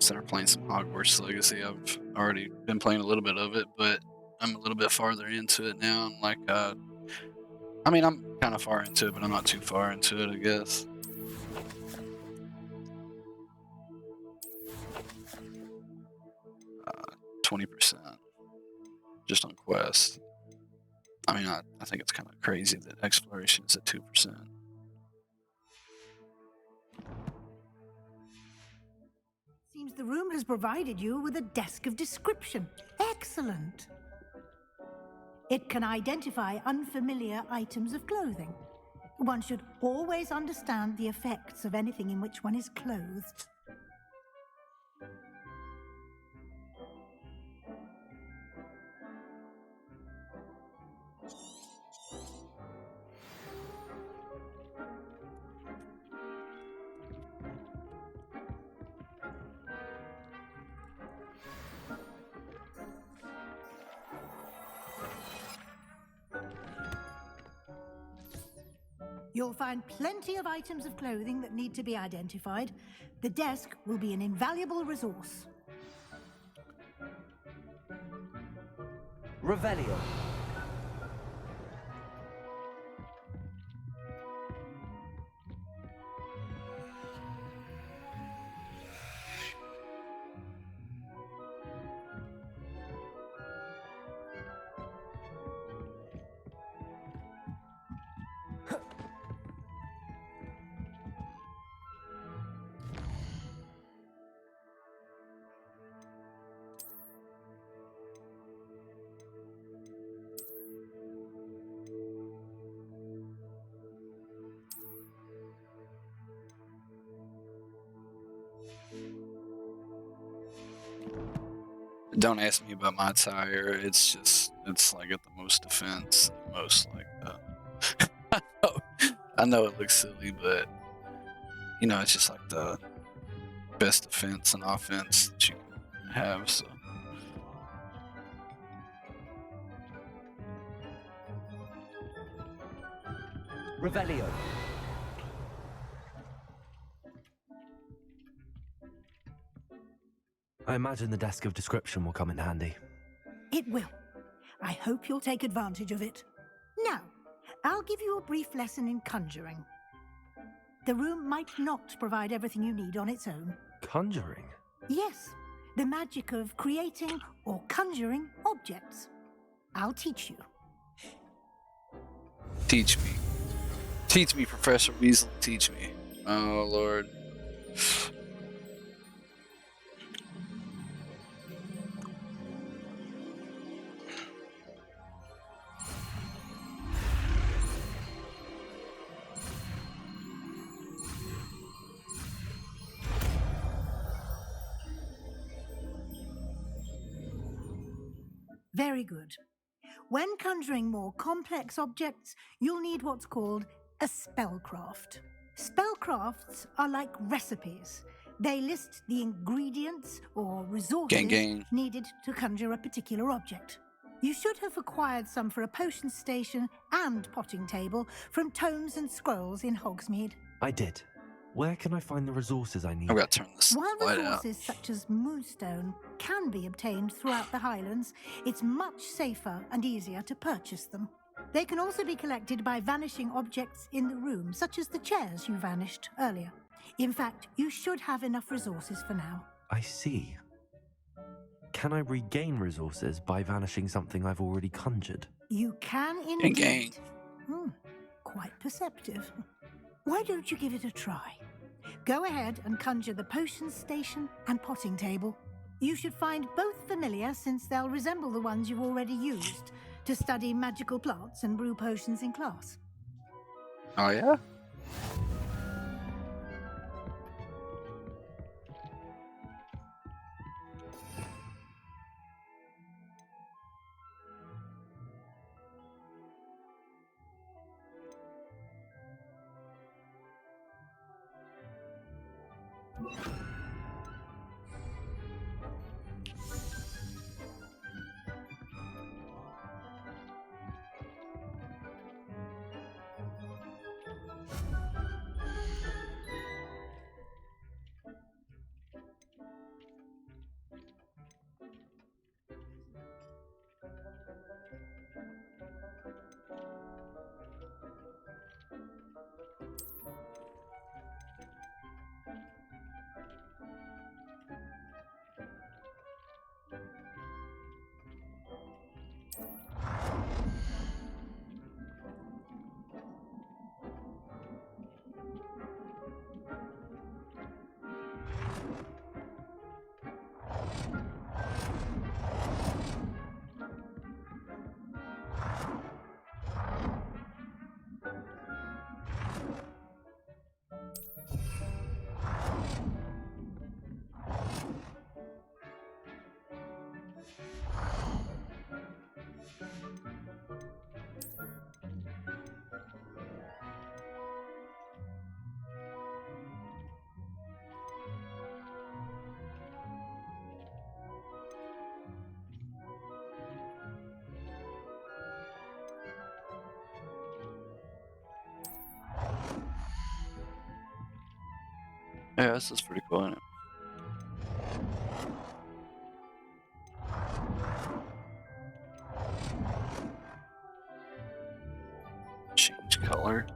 start playing some Hogwarts Legacy. I've already been playing a little bit of it, but I'm a little bit farther into it now. I'm like, I mean, I'm kind of far into it, but I'm not too far into it, I guess. 20% just on quest. I mean, I think it's kind of crazy that exploration is at 2%. Seems the room has provided you with a desk of description. Excellent. It can identify unfamiliar items of clothing. One should always understand the effects of anything in which one is clothed. You'll find plenty of items of clothing that need to be identified. The desk will be an invaluable resource. Revelio. Don't ask me about my attire. It's like at the most defense, most like. I know it looks silly, but it's just like the best defense and offense that you can have. So. Revelio. I imagine the desk of description will come in handy. It will. I hope you'll take advantage of it. Now, I'll give you a brief lesson in conjuring. The room might not provide everything you need on its own. Conjuring? Yes, the magic of creating or conjuring objects. I'll teach you. Teach me. Teach me, Professor Weasley, teach me. Oh, Lord. Very good. When conjuring more complex objects, you'll need what's called a spellcraft. Spellcrafts are like recipes. They list the ingredients or resources Gang. needed to conjure a particular object. You should have acquired some for a potion station and potting table from tomes and scrolls in Hogsmeade. I did. Where can I find the resources I need? I've got to turn this While light out. resources such as moonstone can be obtained throughout the Highlands, it's much safer and easier to purchase them. They can also be collected by vanishing objects in the room, such as the chairs you vanished earlier. In fact, you should have enough resources for now. I see. Can I regain resources by vanishing something I've already conjured? You can indeed. Gang. Quite perceptive. Why don't you give it a try? Go ahead and conjure the potion station and potting table. You should find both familiar, since they'll resemble the ones you've already used to study magical plants and brew potions in class. Oh, yeah? Yeah, this is pretty cool, isn't it? Change color.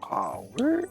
Oh, word.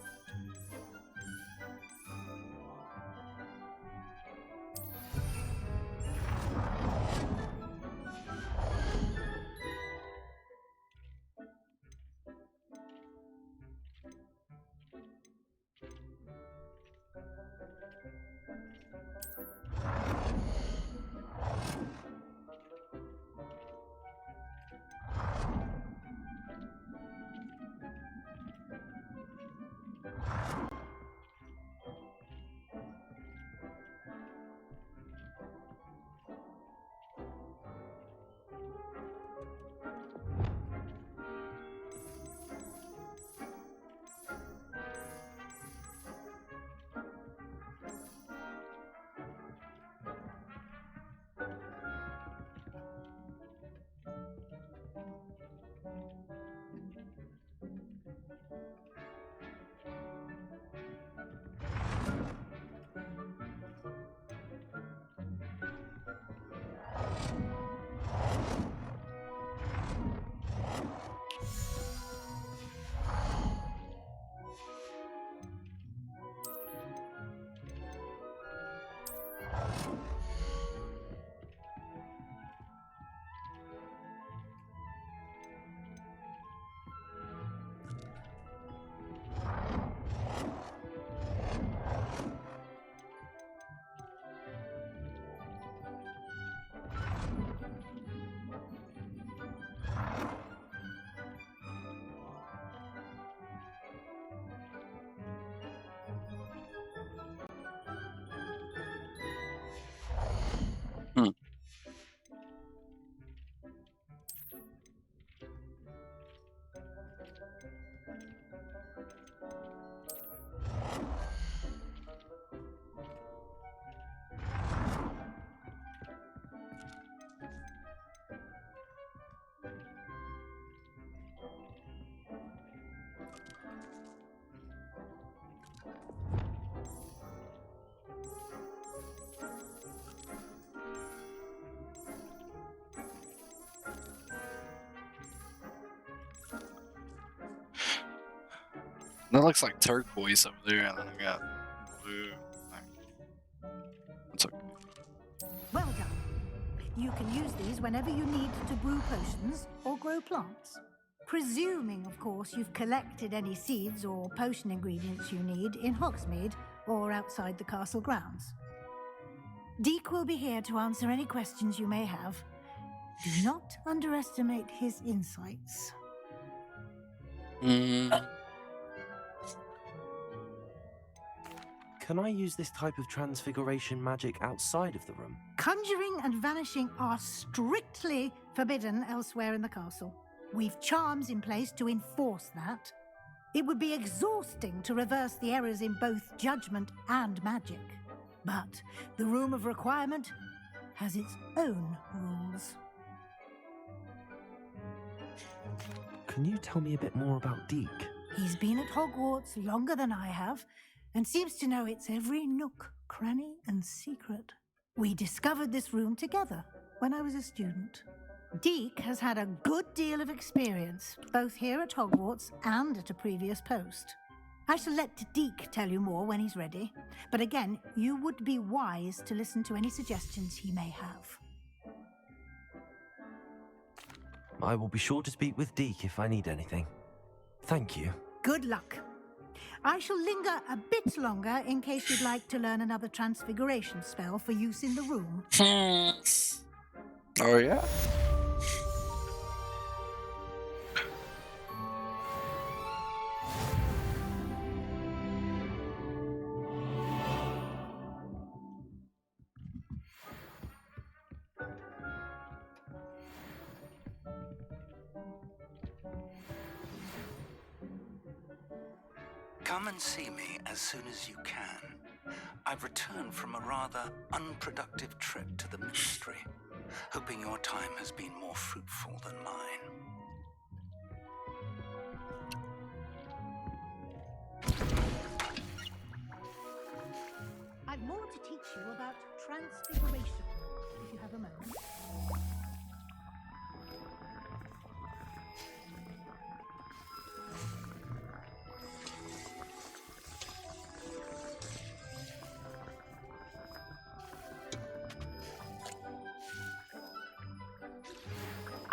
Hmm. That looks like turquoise over there, and then I got blue. That's okay. Well done. You can use these whenever you need to brew potions or grow plants. Presuming, of course, you've collected any seeds or potion ingredients you need in Hogsmeade or outside the castle grounds. Deek will be here to answer any questions you may have. Do not underestimate his insights. Can I use this type of transfiguration magic outside of the room? Conjuring and vanishing are strictly forbidden elsewhere in the castle. We've charms in place to enforce that. It would be exhausting to reverse the errors in both judgment and magic. But the Room of Requirement has its own rules. Can you tell me a bit more about Deek? He's been at Hogwarts longer than I have, and seems to know its every nook, cranny, and secret. We discovered this room together when I was a student. Deek has had a good deal of experience, both here at Hogwarts and at a previous post. I shall let Deek tell you more when he's ready, but again, you would be wise to listen to any suggestions he may have. I will be sure to speak with Deek if I need anything. Thank you. Good luck. I shall linger a bit longer in case you'd like to learn another transfiguration spell for use in the room. Oh, yeah? Come and see me as soon as you can. I've returned from a rather unproductive trip to the Ministry, hoping your time has been more fruitful than mine.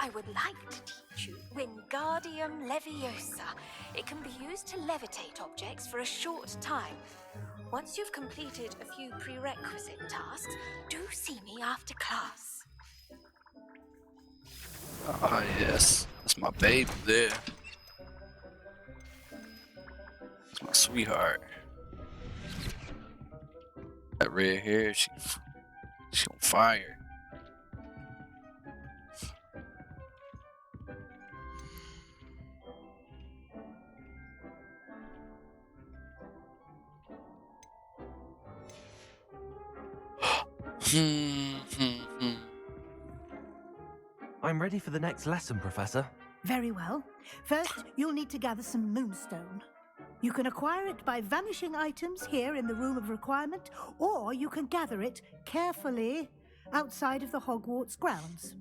I would like to teach you Wingardium Leviosa. It can be used to levitate objects for a short time. Once you've completed a few prerequisite tasks, do see me after class. Ah, yes. That's my baby there. That's my sweetheart. That red hair, she on fire. I'm ready for the next lesson, Professor. Very well. First, you'll need to gather some moonstone. You can acquire it by vanishing items here in the Room of Requirement, or you can gather it carefully outside of the Hogwarts grounds.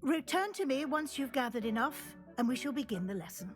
Return to me once you've gathered enough, and we shall begin the lesson.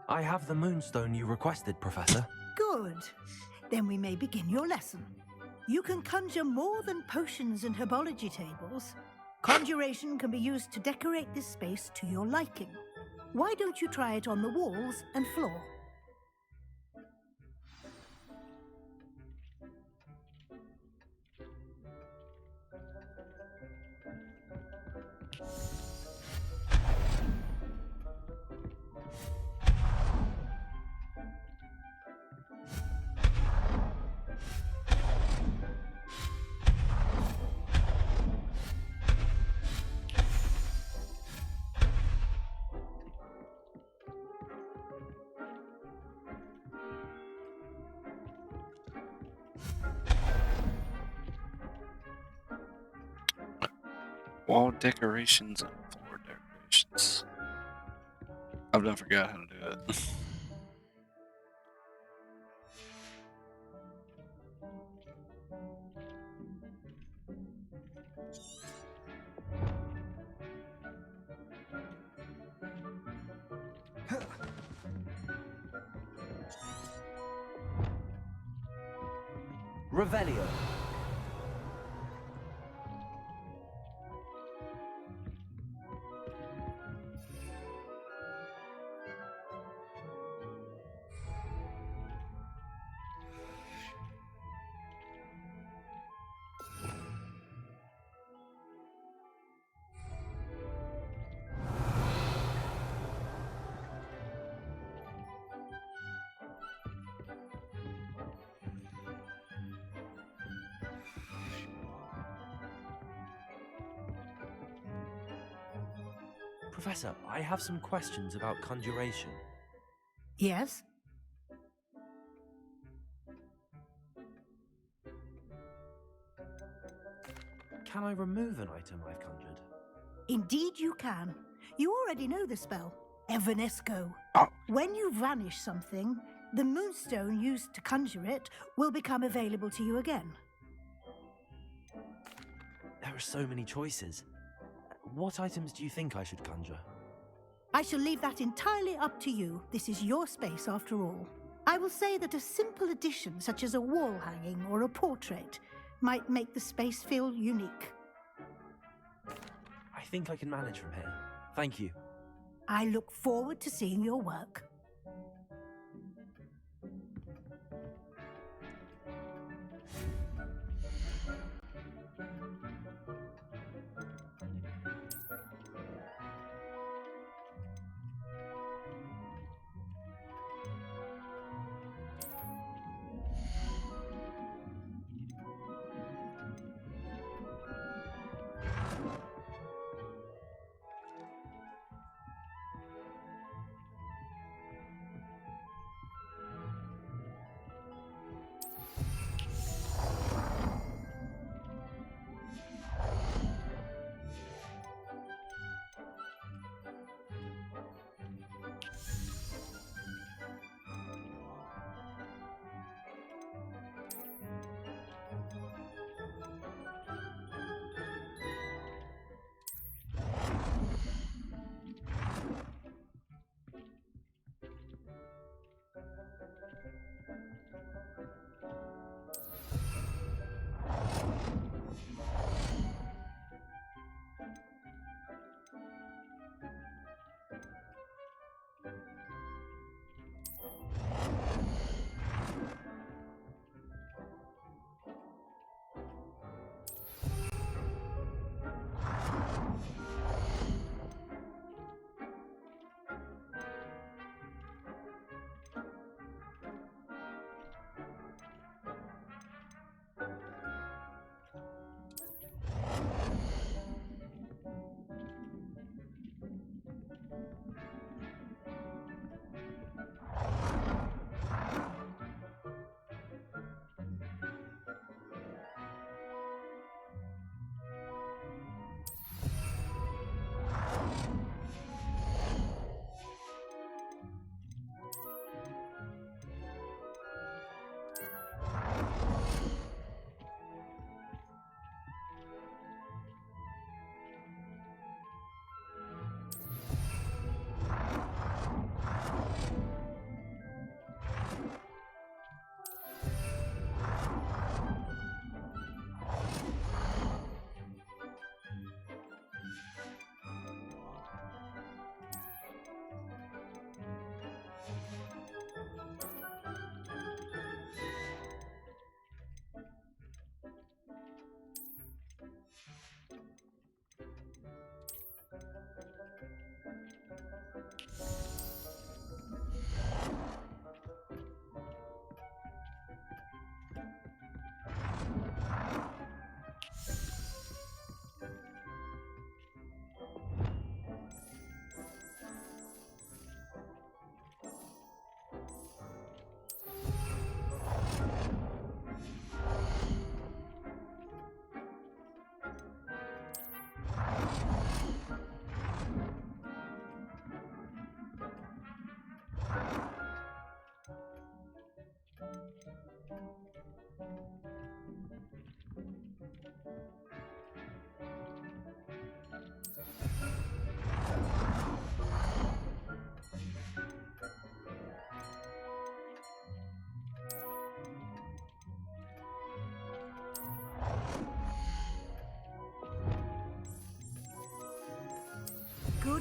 I have the moonstone you requested, Professor. Good. Then we may begin your lesson. You can conjure more than potions and herbology tables. Conjuration can be used to decorate this space to your liking. Why don't you try it on the walls and floor? Wall decorations and floor decorations. I've done forgot how to do it. Revelio. Professor, I have some questions about conjuration. Yes? Can I remove an item I've conjured? Indeed you can. You already know the spell, Evanesco. Oh. When you vanish something, the moonstone used to conjure it will become available to you again. There are so many choices. What items do you think I should conjure? I shall leave that entirely up to you. This is your space after all. I will say that a simple addition, such as a wall hanging or a portrait, might make the space feel unique. I think I can manage from here. Thank you. I look forward to seeing your work.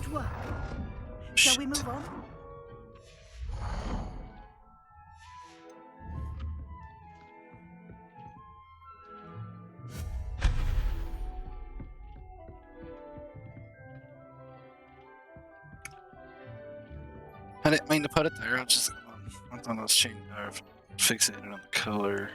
Good work. Shall we move on? I didn't mean to put it there. I thought I was changing or fixated on the color.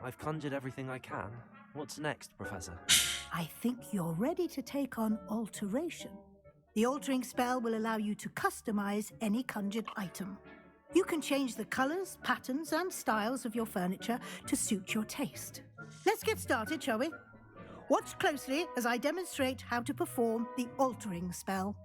I've conjured everything I can. What's next, Professor? I think you're ready to take on alteration. The altering spell will allow you to customize any conjured item. You can change the colors, patterns, and styles of your furniture to suit your taste. Let's get started, shall we? Watch closely as I demonstrate how to perform the altering spell.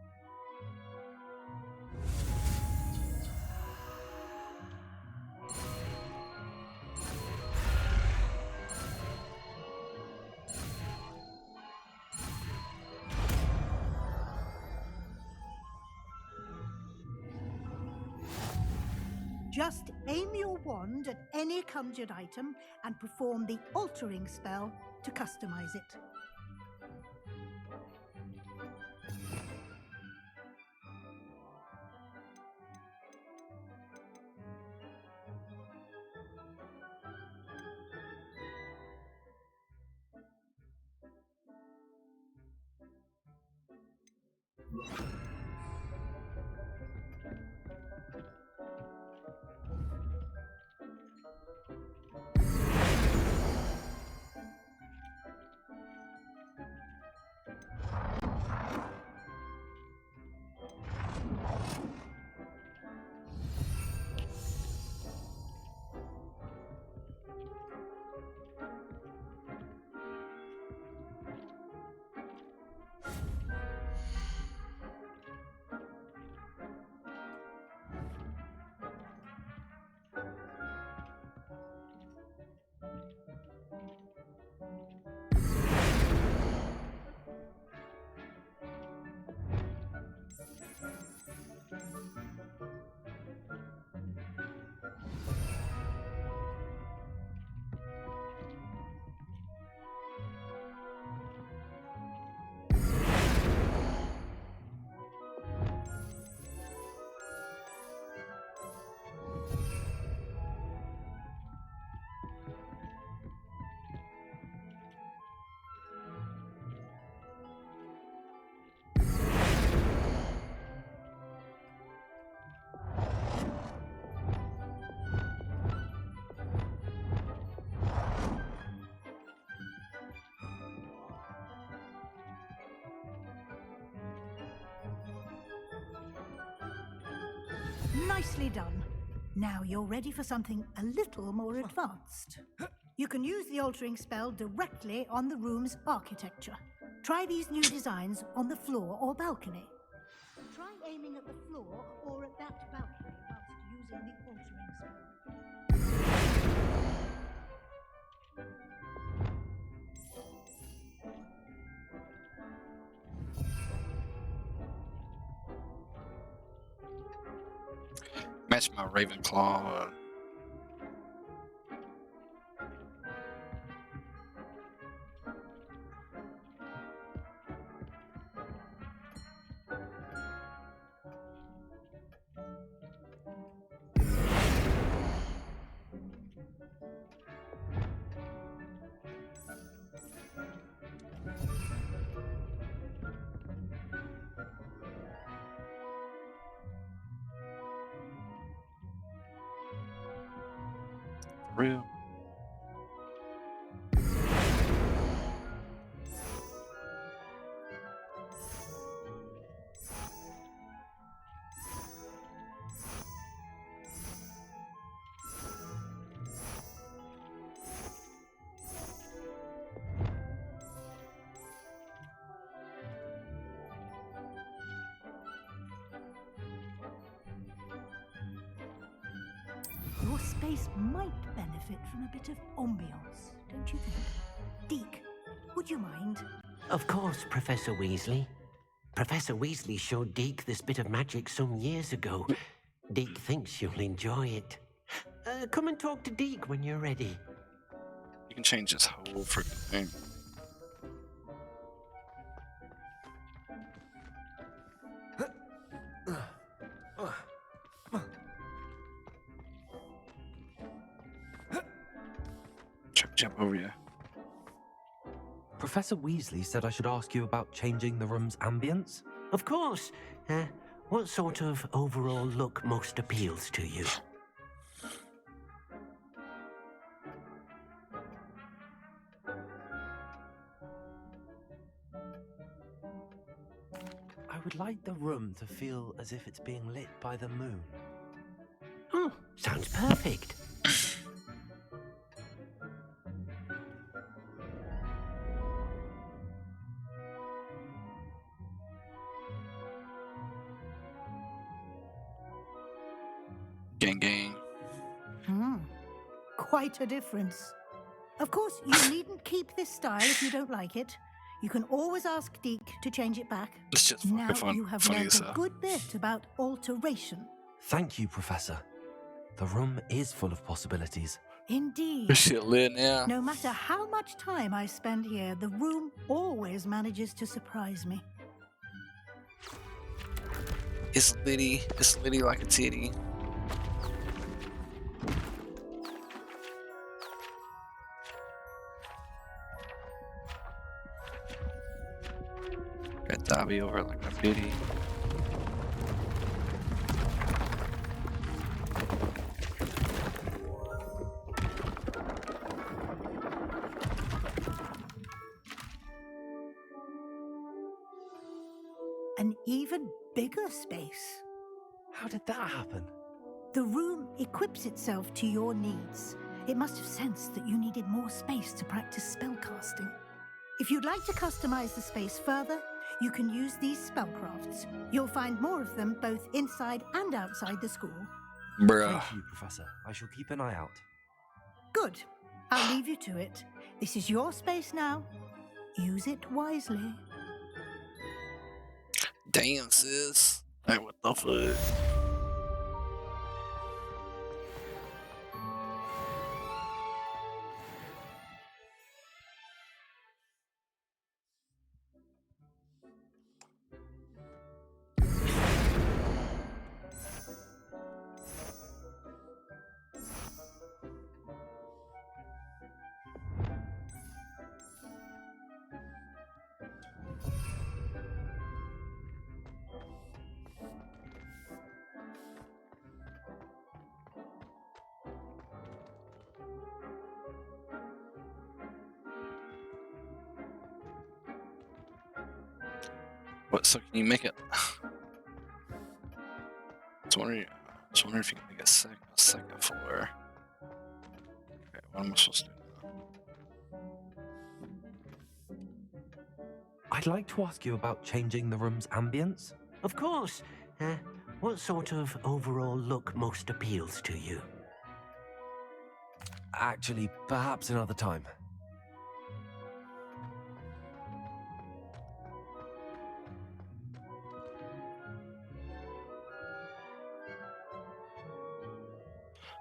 Just aim your wand at any conjured item and perform the altering spell to customize it. Nicely done. Now you're ready for something a little more advanced. You can use the altering spell directly on the room's architecture. Try these new designs on the floor or balcony. Try aiming at the floor or at that balcony whilst using the altering spell. Match my Ravenclaw. Real. Your space might benefit from a bit of ambiance, don't you think? Deke, would you mind? Of course, Professor Weasley. Professor Weasley showed Deke this bit of magic some years ago. Deke thinks you'll enjoy it. Come and talk to Deke when you're ready. You can change this whole freaking thing. Jump over you. Professor Weasley said I should ask you about changing the room's ambience. Of course. What sort of overall look most appeals to you? I would like the room to feel as if it's being lit by the moon. Oh, sounds perfect. Gang, gang. Quite a difference. Of course, you needn't keep this style if you don't like it. You can always ask Deke to change it back. It's just Now fucking you have funny learned as a hell. good bit about alteration. Thank you, Professor. The room is full of possibilities. Indeed. This shit lit now. No matter how much time I spend here, the room always manages to surprise me. It's litty. It's litty like a titty. Got Dobby over like a bitty. An even bigger space. How did that happen? The room equips itself to your needs. It must have sensed that you needed more space to practice spellcasting. If you'd like to customize the space further, you can use these spellcrafts. You'll find more of them both inside and outside the school. Bruh. Thank you, Professor. I shall keep an eye out. Good. I'll leave you to it. This is your space now. Use it wisely. Damn, sis. Like, what the fuck? What? So can you make it? I was wondering if you can make a second floor. Okay, what am I supposed to do now? I'd like to ask you about changing the room's ambience. Of course. What sort of overall look most appeals to you? Actually, perhaps another time.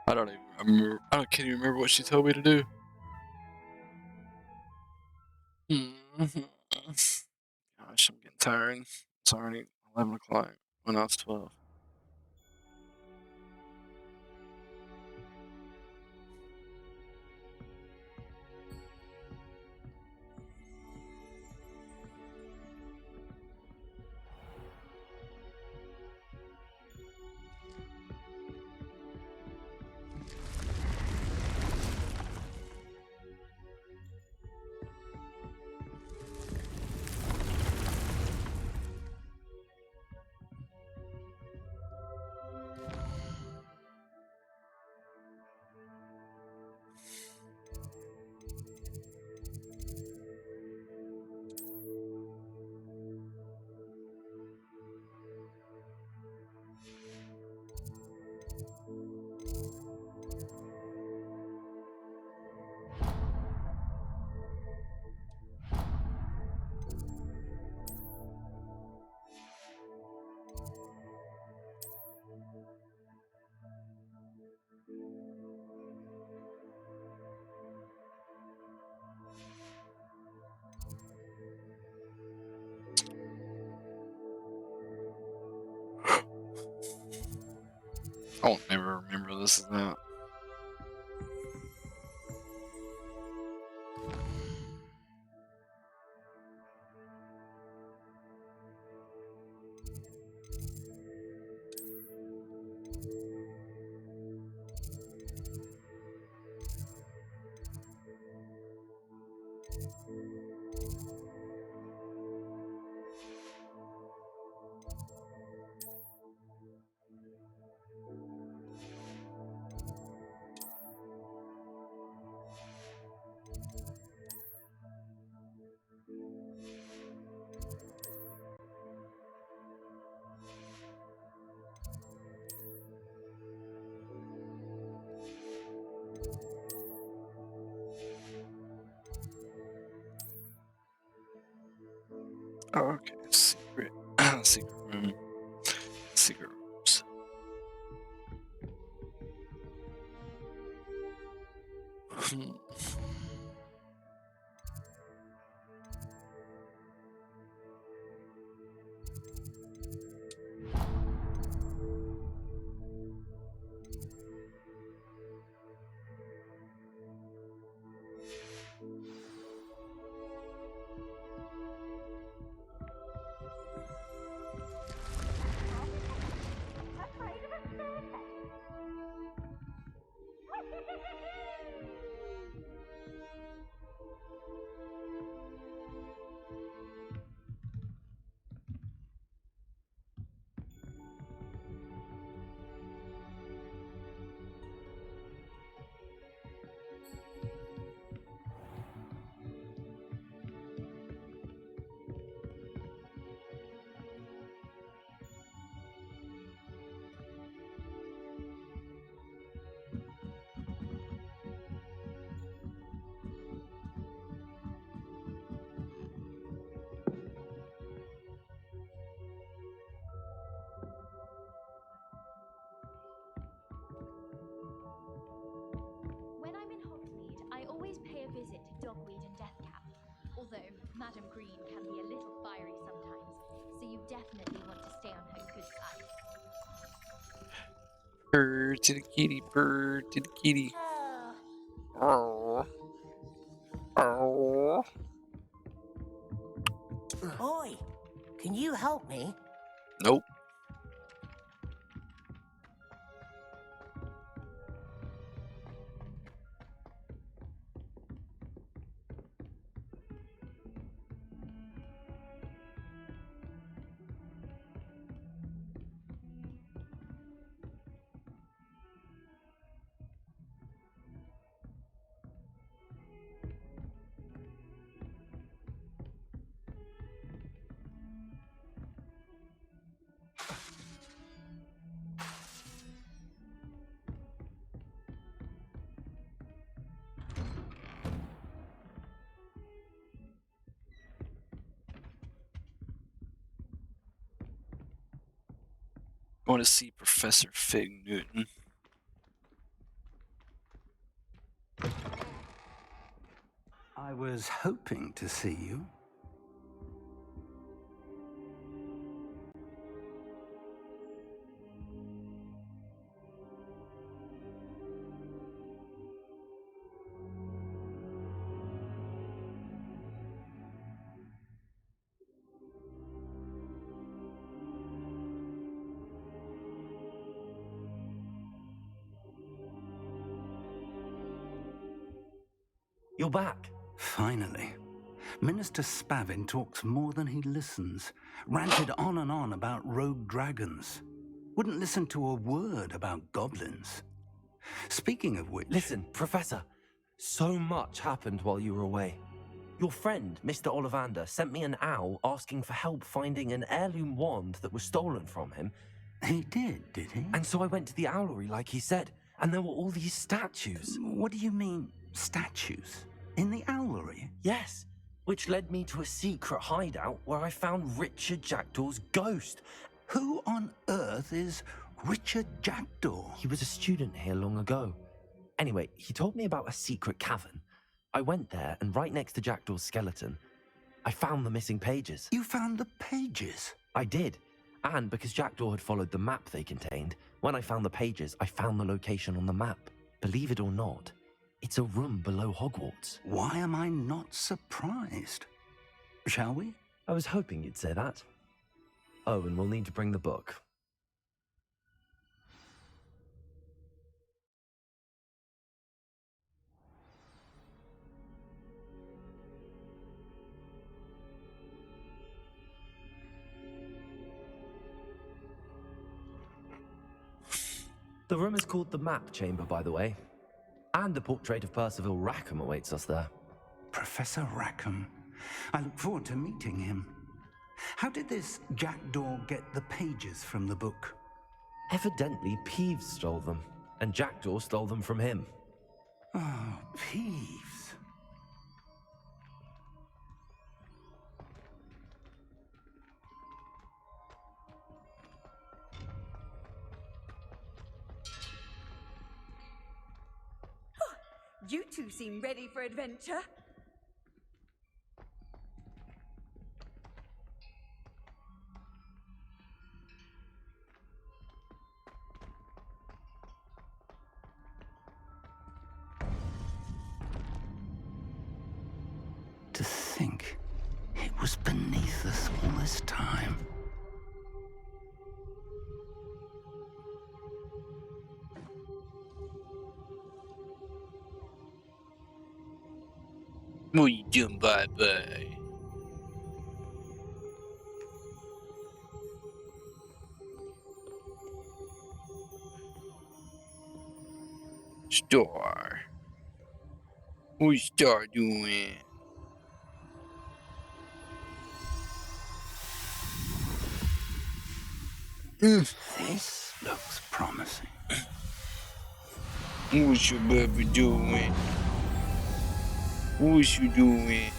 I don't even remember. I can't even remember what she told me to do. Gosh, I'm getting tired. It's already 11 o'clock when I was 12. I won't never remember this is that. Oh, okay. Secret. Secret room. Secret rooms. When I'm in Hogsmeade, I always pay a visit to Dogweed and Deathcap. Although Madam Green can be a little fiery sometimes, so you definitely want to stay on her good side. Purr to the kitty, purr to the kitty. Oh. Oh. Oi, can you help me? Nope. Going to see Professor Fig Newton. I was hoping to see you. You're back. Finally. Minister Spavin talks more than he listens. Ranted on and on about rogue dragons. Wouldn't listen to a word about goblins. Speaking of which... Listen, Professor, so much happened while you were away. Your friend, Mr. Ollivander, sent me an owl asking for help finding an heirloom wand that was stolen from him. He did he? And so I went to the owlery like he said, and there were all these statues. What do you mean, statues? In the owlery? Yes, which led me to a secret hideout where I found Richard Jackdaw's ghost. Who on earth is Richard Jackdaw? He was a student here long ago. Anyway, he told me about a secret cavern. I went there, and right next to Jackdaw's skeleton, I found the missing pages. You found the pages? I did, and because Jackdaw had followed the map they contained, When I found the pages, I found the location on the map. Believe it or not, it's a room below Hogwarts. Why am I not surprised? Shall we? I was hoping you'd say that. Oh, and we'll need to bring the book. The room is called the Map Chamber, by the way. And a portrait of Percival Rackham awaits us there. Professor Rackham. I look forward to meeting him. How did this jackdaw get the pages from the book? Evidently, Peeves stole them, and Jackdaw stole them from him. Oh, Peeves. You two seem ready for adventure. To think it was beneath us all this time. What are you doing, bye-bye? Star. What's Star doing? This looks promising. What's your baby doing? What you doing?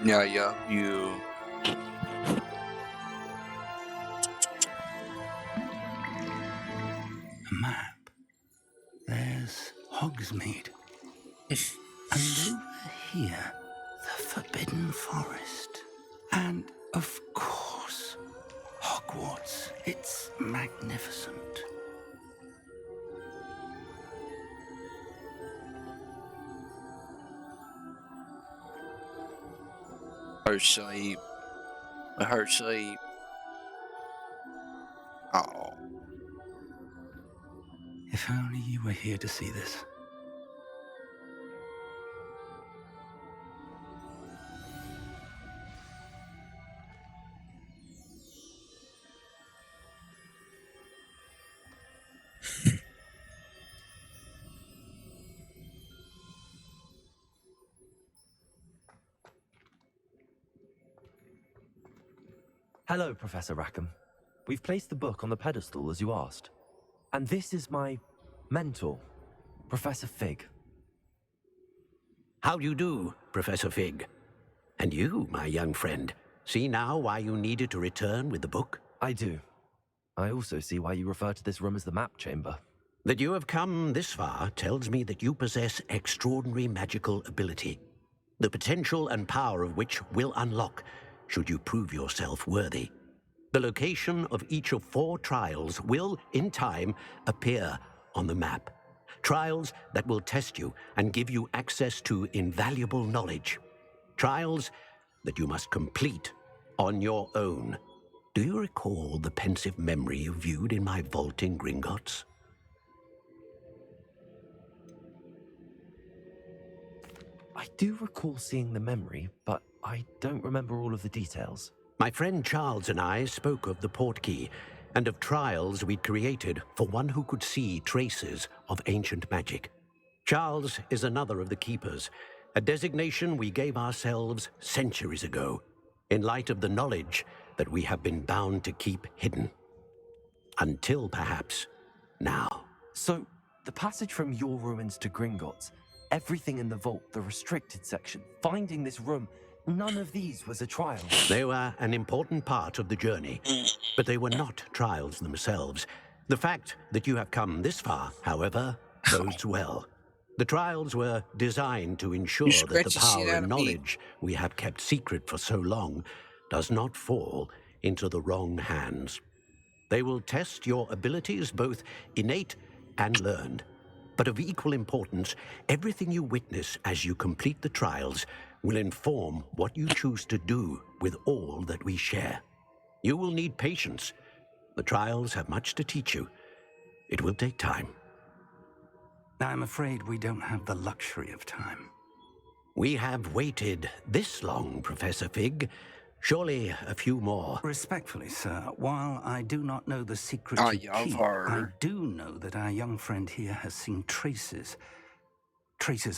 Yeah, you. A map. There's Hogsmeade. And over here, the Forbidden Forest. And, of course, Hogwarts. It's magnificent. Her sleep. Her sleep. Oh. If only you were here to see this. Hello, Professor Rackham. We've placed the book on the pedestal as you asked. And this is my mentor, Professor Fig. How do you do, Professor Fig? And you, my young friend, see now why you needed to return with the book? I do. I also see why you refer to this room as the Map Chamber. That you have come this far tells me that you possess extraordinary magical ability, the potential and power of which will unlock should you prove yourself worthy. The location of each of 4 trials will, in time, appear on the map. Trials that will test you and give you access to invaluable knowledge. Trials that you must complete on your own. Do you recall the pensive memory you viewed in my vault in Gringotts? I do recall seeing the memory, but I don't remember all of the details. My friend Charles and I spoke of the portkey and of trials we'd created for one who could see traces of ancient magic. Charles is another of the keepers, a designation we gave ourselves centuries ago, in light of the knowledge that we have been bound to keep hidden. Until perhaps now. So, the passage from your ruins to Gringotts, everything in the vault, the restricted section, finding this room, None of these was a trial. They were an important part of the journey, but they were not trials themselves. The fact that you have come this far, however, bodes well. The trials were designed to ensure that scratch the the shit power out and of me. knowledge we have kept secret for so long does not fall into the wrong hands. They will test your abilities, both innate and learned. But of equal importance, everything you witness as you complete the trials will inform what you choose to do with all that we share. You will need patience. The trials have much to teach you. It will take time. I'm afraid we don't have the luxury of time. We have waited this long, Professor Fig. Surely a few more. Respectfully, sir, while I do not know the secret Ah, you ja, keep, var. I do know that our young friend here has seen traces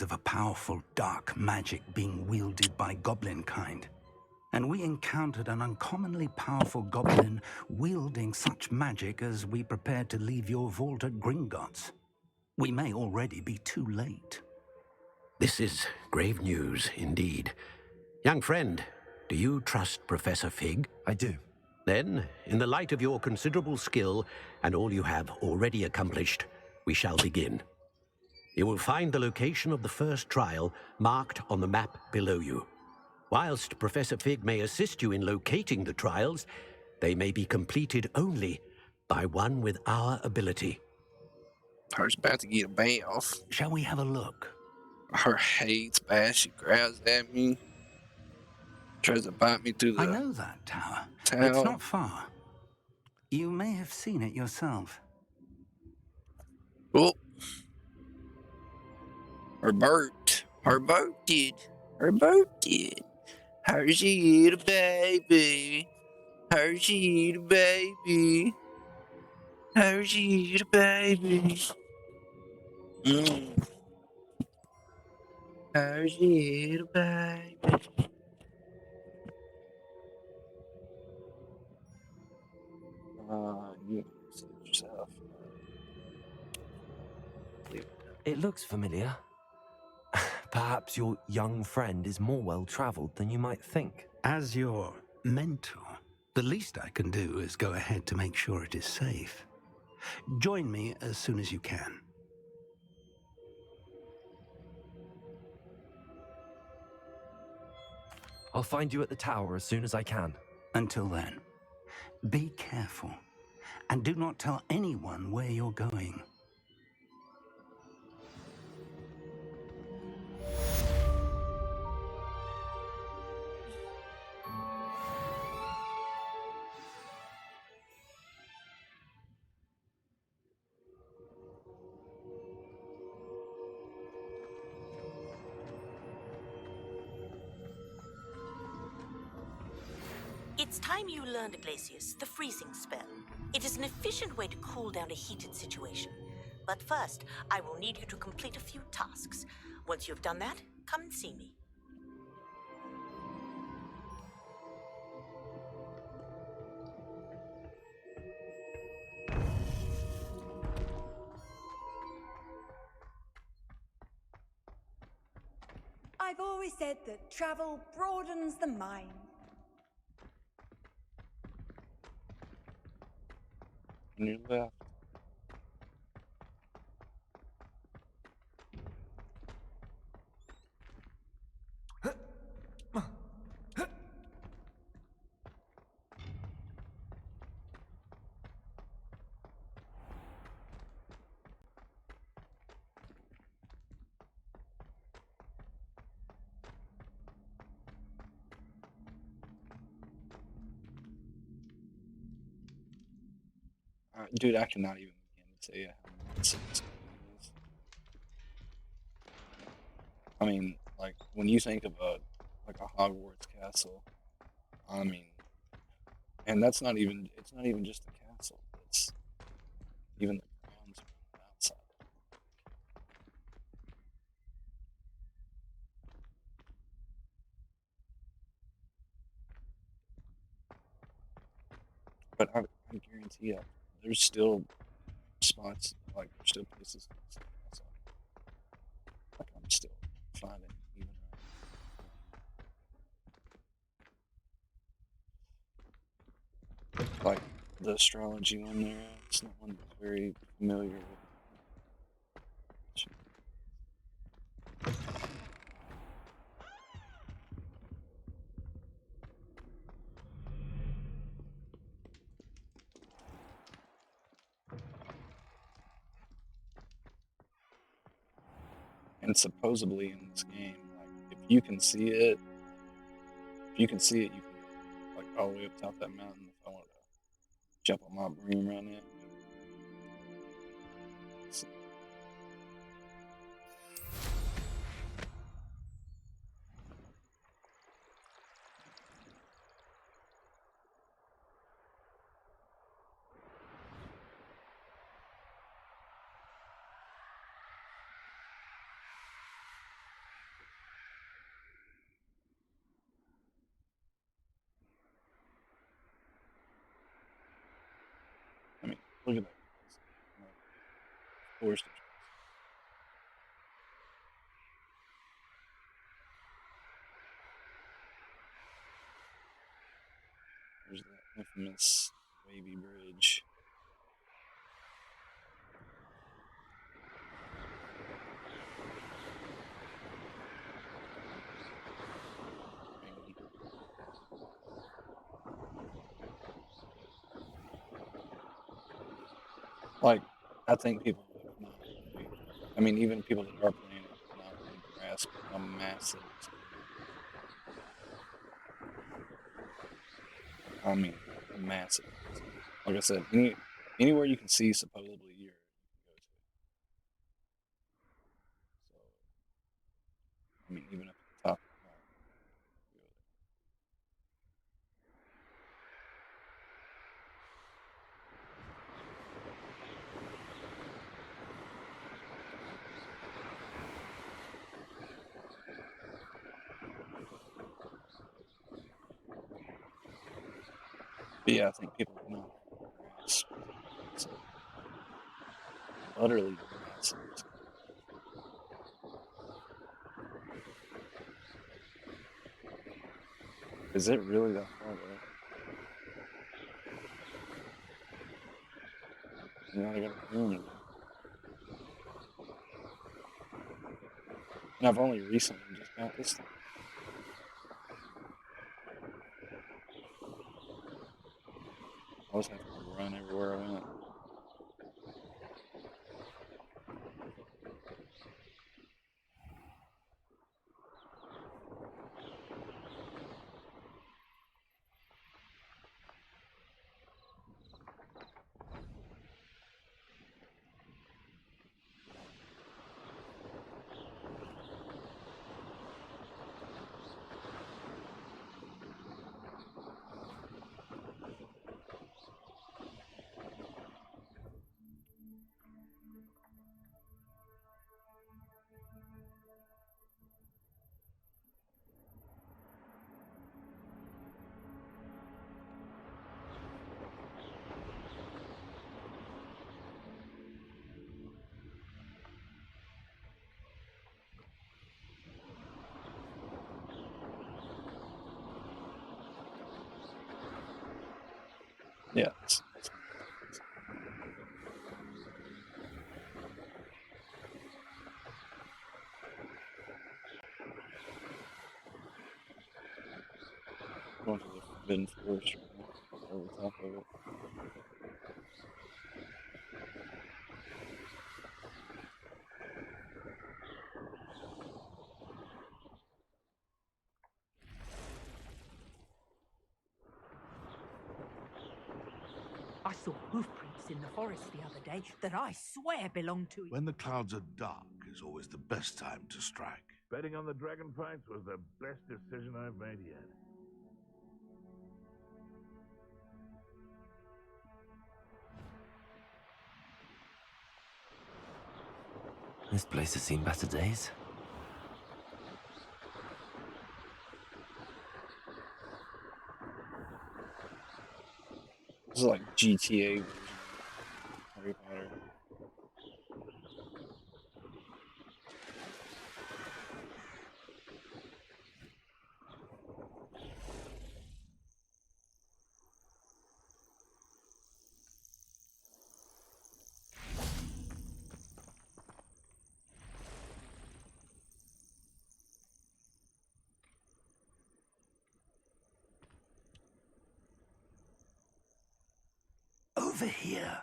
of a powerful dark magic being wielded by goblin kind. And we encountered an uncommonly powerful goblin wielding such magic as we prepared to leave your vault at Gringotts. We may already be too late. This is grave news indeed. Young friend, do you trust Professor Fig? I do. Then, in the light of your considerable skill and all you have already accomplished, we shall begin. You will find the location of the first trial marked on the map below you. Whilst Professor Fig may assist you in locating the trials, they may be completed only by one with our ability. Her's about to get a bath. Shall we have a look? Her hates bad. She growls at me. Tries to bite me through the I know that tower. towel. It's not far. You may have seen it yourself. Oh. Her burped. Her boat did. Her boat did. Hershey little baby. Hershey little baby. Hershey little baby. Hershey little baby. You sit yourself. It looks familiar. Perhaps your young friend is more well-traveled than you might think. As your mentor, the least I can do is go ahead to make sure it is safe. Join me as soon as you can. I'll find you at the tower as soon as I can. Until then, be careful and do not tell anyone where you're going. It's time you learned, Glacius, the freezing spell. It is an efficient way to cool down a heated situation. But first, I will need you to complete a few tasks. Once you've done that, come and see me. I've always said that travel broadens the mind. On your left. Dude, I cannot even begin to tell you how insane this game is. I mean, like when you think of a Hogwarts castle, I mean, and that's not even it's not even just the castle. It's even the grounds around the outside. But I guarantee you, there's still spots there's still places outside. Like I'm still finding even right now. the astrology one there. It's not one that's very familiar with. And supposedly in this game, like if you can see it, you can go like all the way up top that mountain. If I want to jump on my broom right now. So, I mean, look at that. Of course, there's that infamous wavy bridge. Like, I think people have not really, I mean, even people that are playing it have not really grasped how massive it's going to be. I mean, massive. Like I said, anywhere you can see supposedly you can go to. So, I mean, even up at the top of the mountain, you go there. But yeah, I think people have not grasped. It's utterly massive. Is it really that far away? You know, I got a room. And I've only recently just got this thing. I was having to run everywhere I went. Yeah. Going to the Forbidden Forest right now, over the top of it. I saw hoofprints in the forest the other day that I swear belonged to... When the clouds are dark is always the best time to strike. Betting on the dragon fights was the best decision I've made yet. This place has seen better days. This is like GTA version of Harry Potter. Over here.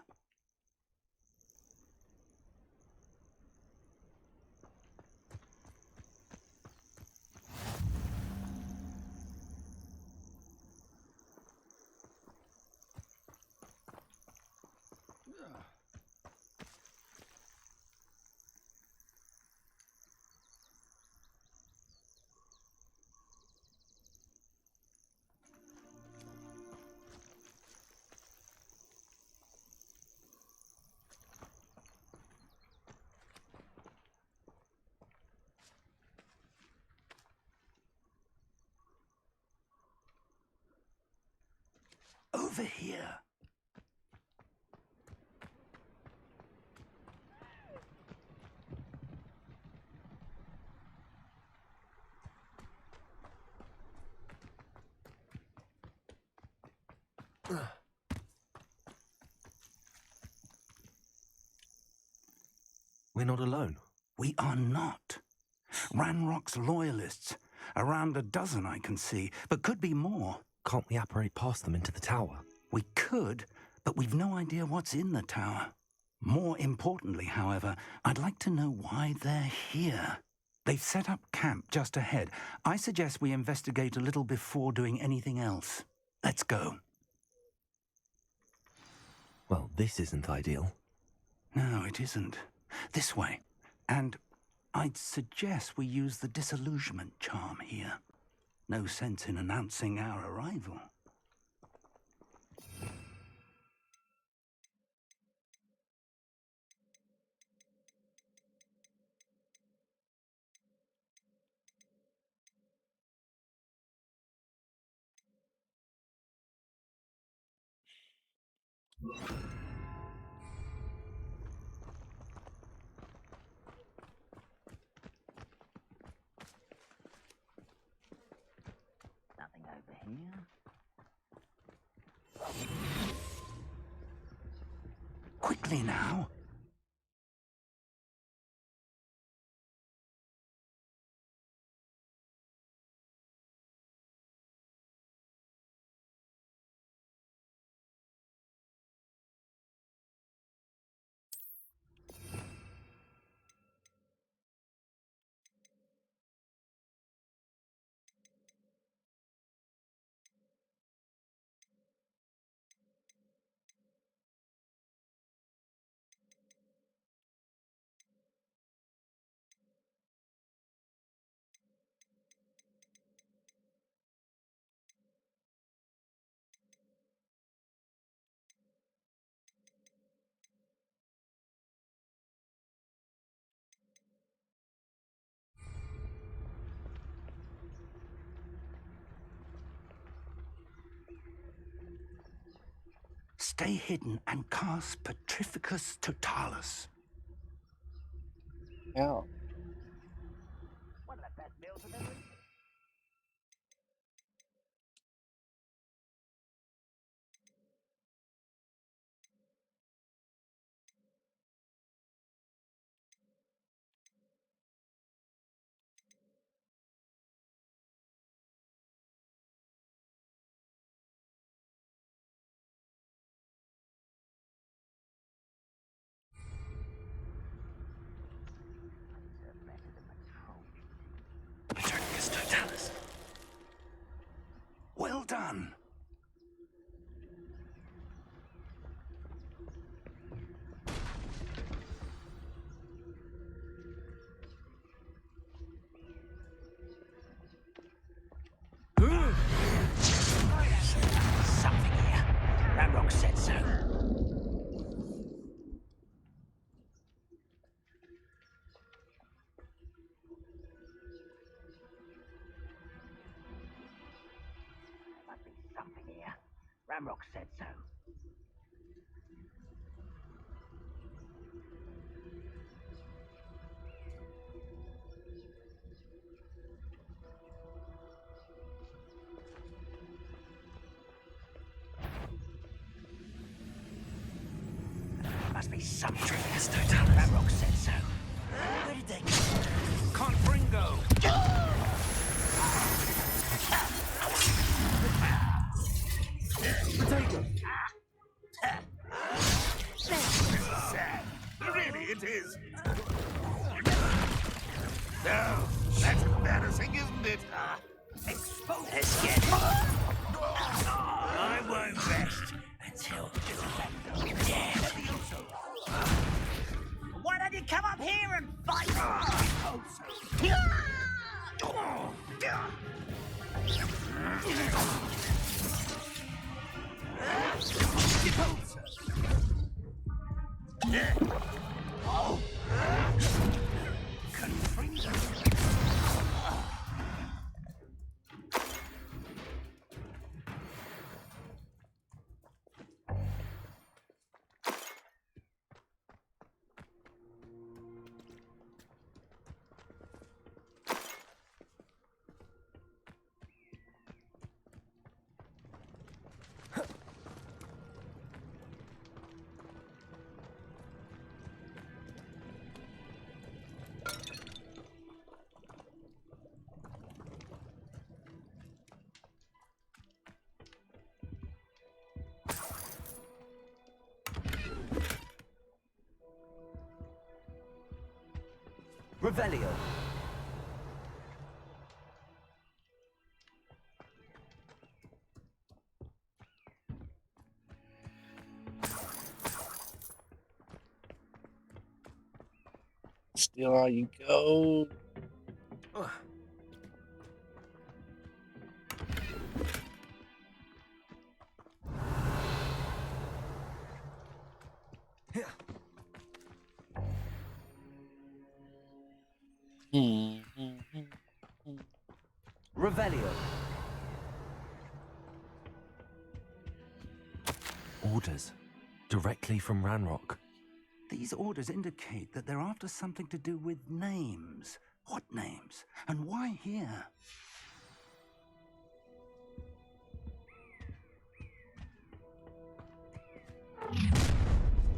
Over here. We're not alone. We are not. Ranrock's loyalists. Around a dozen I can see, but could be more. Can't we apparate past them into the tower? We could, but we've no idea what's in the tower. More importantly, however, I'd like to know why they're here. They've set up camp just ahead. I suggest we investigate a little before doing anything else. Let's go. Well, this isn't ideal. No, it isn't. This way. And I'd suggest we use the disillusionment charm here. No sense in announcing our arrival. Nothing over here. Quickly now. Stay hidden and cast Petrificus Totalis. Ow. One of the best meals I've ever eaten. Petrificus Totalis. Well done. Something here. Ranrock said so. There must be something here. Ranrock said so. There must be something. Petrificus Totalis. Ranrock said so. Where did they go? Confringo. No, that's embarrassing, isn't it? Let's get it. I won't rest until Why don't you come up here and fight? Revelio. Still how you go. Revelio. Orders. Directly from Ranrock. These orders indicate that they're after something to do with names. What names? And why here?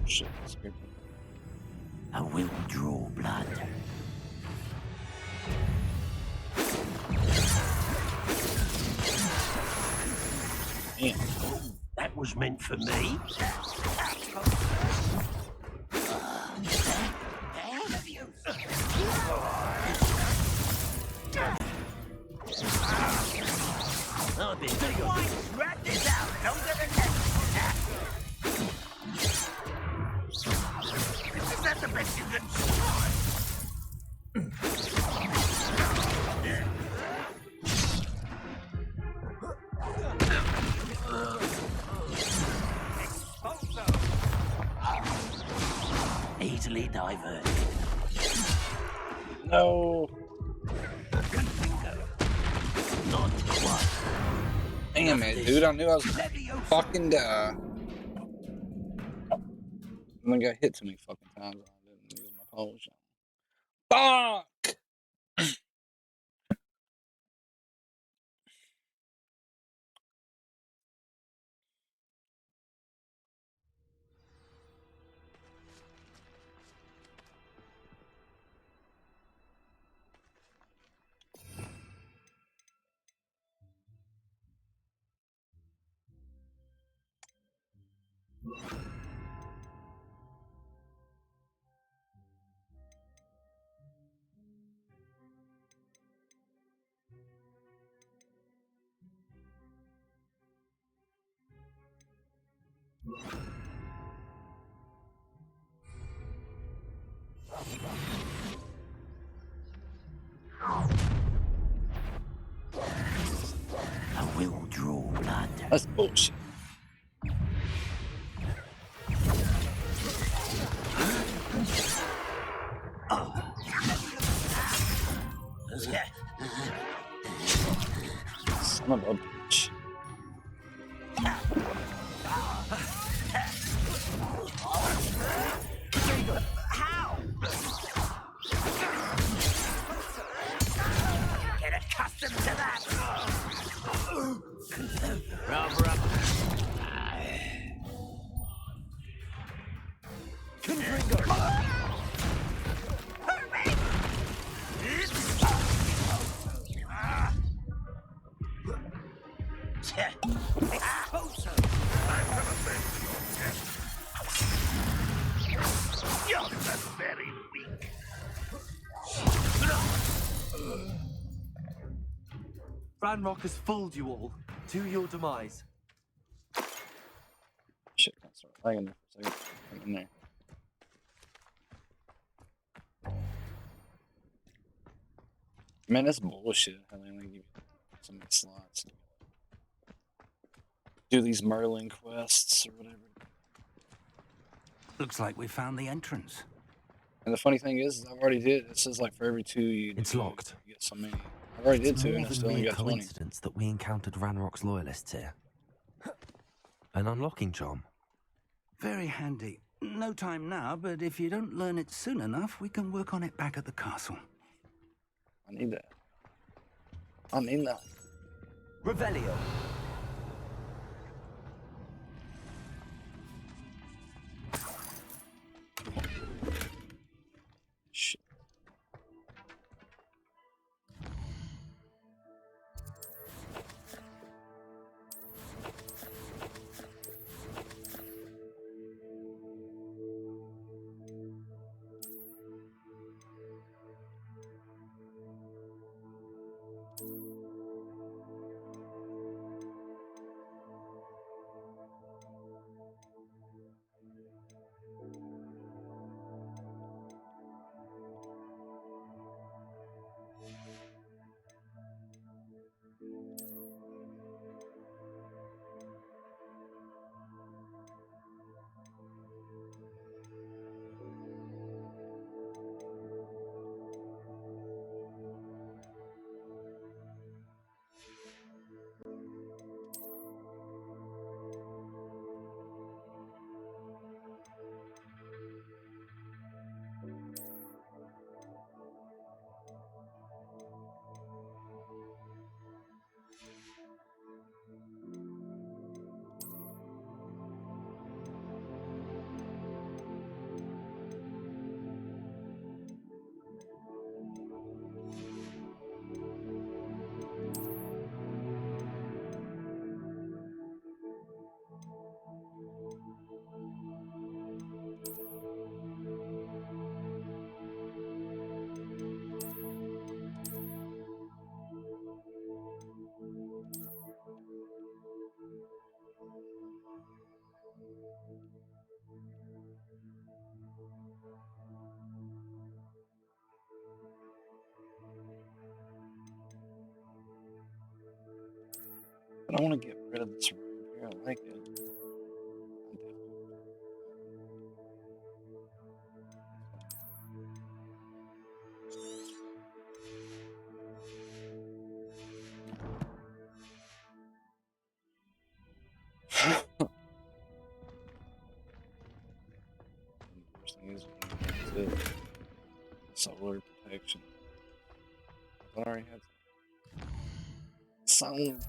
Shit, scared me. I will draw blood. Damn. That was meant for me. I've been doing Rat this out longer than that. Is that the best you can easily diverted. No. Not quite. Damn it, dude. I knew I was gonna fucking die. And I got hit too many fucking times. I didn't use my potion. Fuck! I will draw blood. That's bullshit. Son of a bitch. How? Get accustomed to that. Rubber up. Ranrock has fooled you all to your demise. Shit, kind of started lagging there for a second. Hang in there. Man, that's bullshit. How they only give you so many slots. Do these Merlin quests or whatever. Looks like we found the entrance. And the funny thing is I've already did. It says like for every 2 you It's do, locked. you get so many. I've already did It's 2 more and I than still only mere got 20. coincidence that we encountered Ranrock's loyalists here. An unlocking charm. Very handy. No time now, but if you don't learn it soon enough, we can work on it back at the castle. I need that. I need that. Revelio. Shit. But I want to get rid of this room here. I like it. The worst thing is that's it. Solar protection. I already had sound.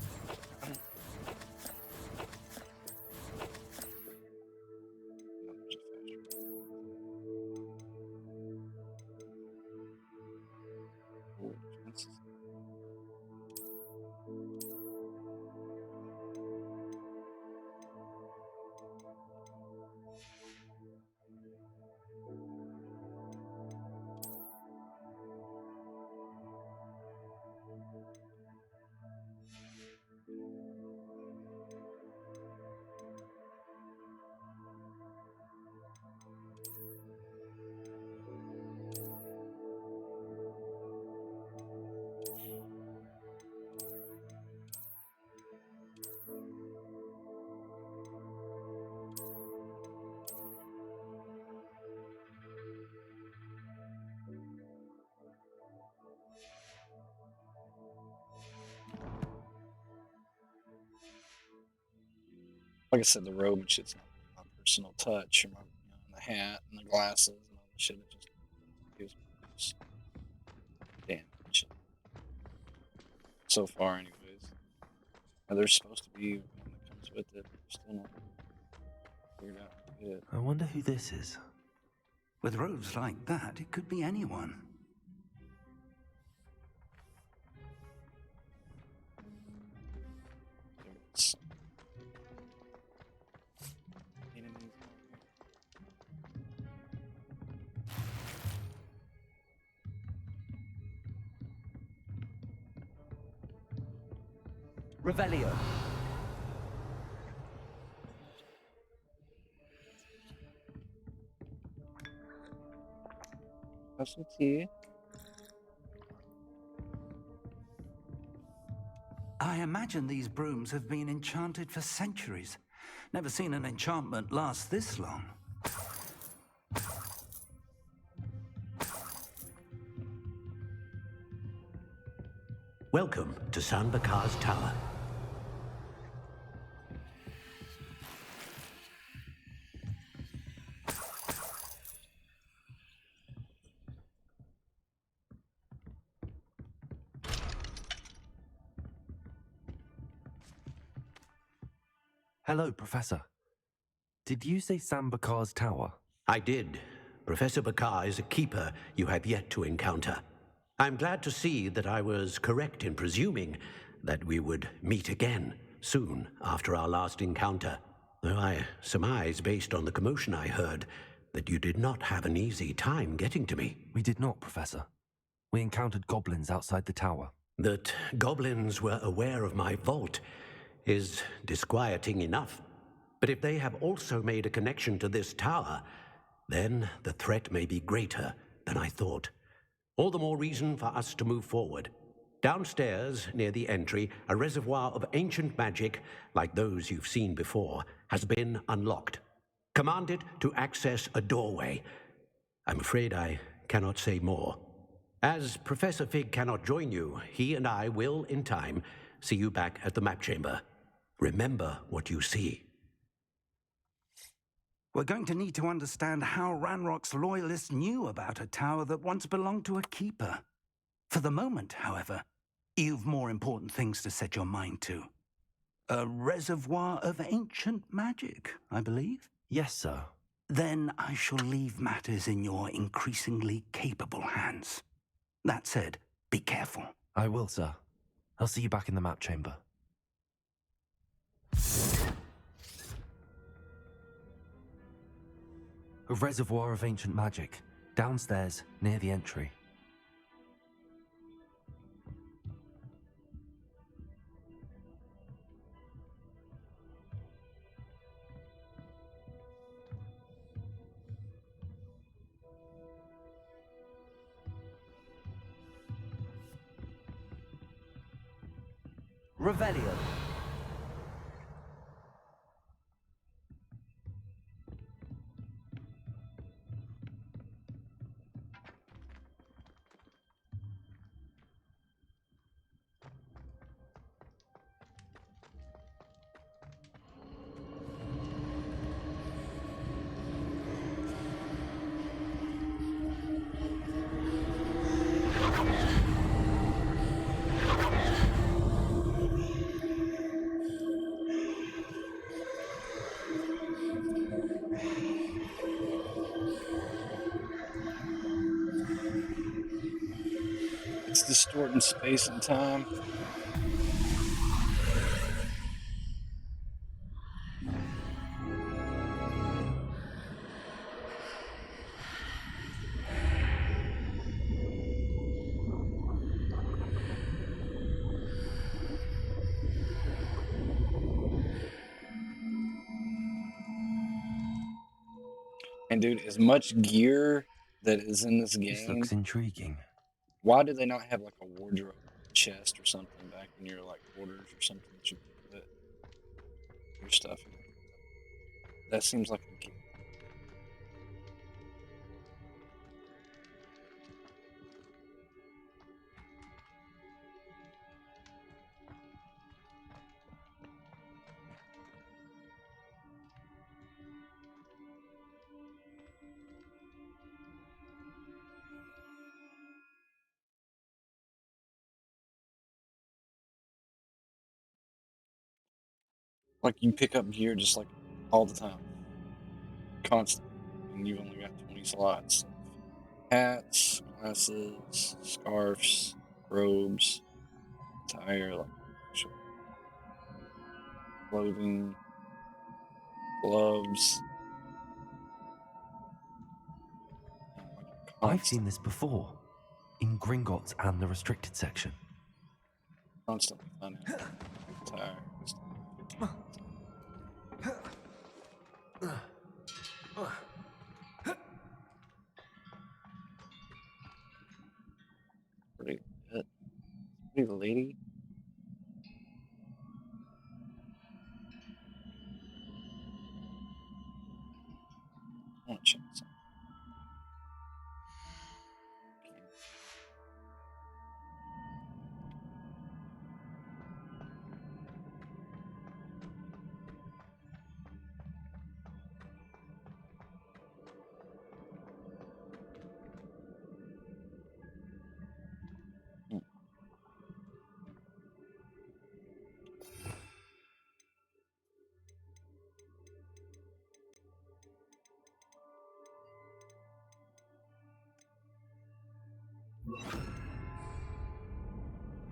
Like I said, the robe and shit's not my personal touch, or my, and the hat and the glasses and all the shit. It just gives me this damage. So far, anyways. Now, there's supposed to be one that comes with it. Still not figured out yet. I wonder who this is. With robes like that, it could be anyone. There's enemies out here. Revelio. Have some tea. I imagine these brooms have been enchanted for centuries. Never seen an enchantment last this long. Welcome to San Bakar's Tower. Hello, Professor. Did you say San Bakar's Tower? I did. Professor Bakar is a keeper you have yet to encounter. I'm glad to see that I was correct in presuming that we would meet again soon after our last encounter, though I surmise, based on the commotion I heard, that you did not have an easy time getting to me. We did not, Professor. We encountered goblins outside the tower. That goblins were aware of my vault is disquieting enough. But if they have also made a connection to this tower, then the threat may be greater than I thought. All the more reason for us to move forward. Downstairs, near the entry, a reservoir of ancient magic, like those you've seen before, has been unlocked. Command it to access a doorway. I'm afraid I cannot say more. As Professor Fig cannot join you, he and I will, in time, see you back at the map chamber. Remember what you see. We're going to need to understand how Ranrock's loyalists knew about a tower that once belonged to a keeper. For the moment, however, you've more important things to set your mind to. A reservoir of ancient magic, I believe? Yes, sir. Then I shall leave matters in your increasingly capable hands. That said, be careful. I will, sir. I'll see you back in the map chamber. A reservoir of ancient magic, downstairs, near the entry. Revelio. It's distorting space and time. And dude, as much gear that is in this This game, looks intriguing. why do they not have like a wardrobe chest or something back in your like quarters or something that you can put your stuff in? That seems like a game. Like you pick up gear just like all the time, constantly, and you've only got 20 slots. Of hats, glasses, scarves, robes, attire, like actual clothing, gloves. And like I've seen this before, in Gringotts and the restricted section. constantly finding tire. Pretty lit. Pretty lady. I want to check this out.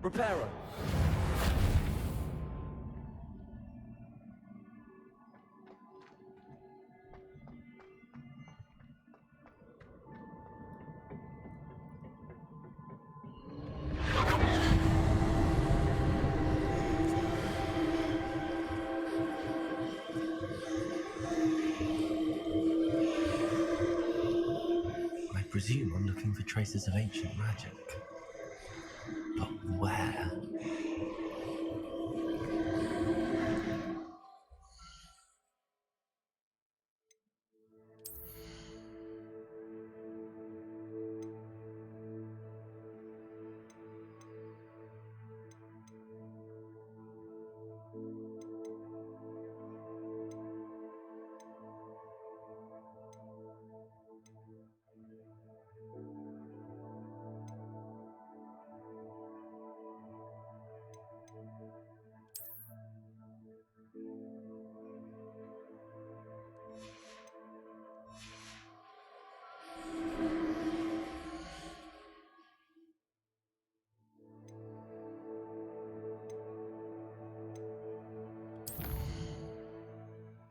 Repairer. I presume I'm looking for traces of ancient magic. But where?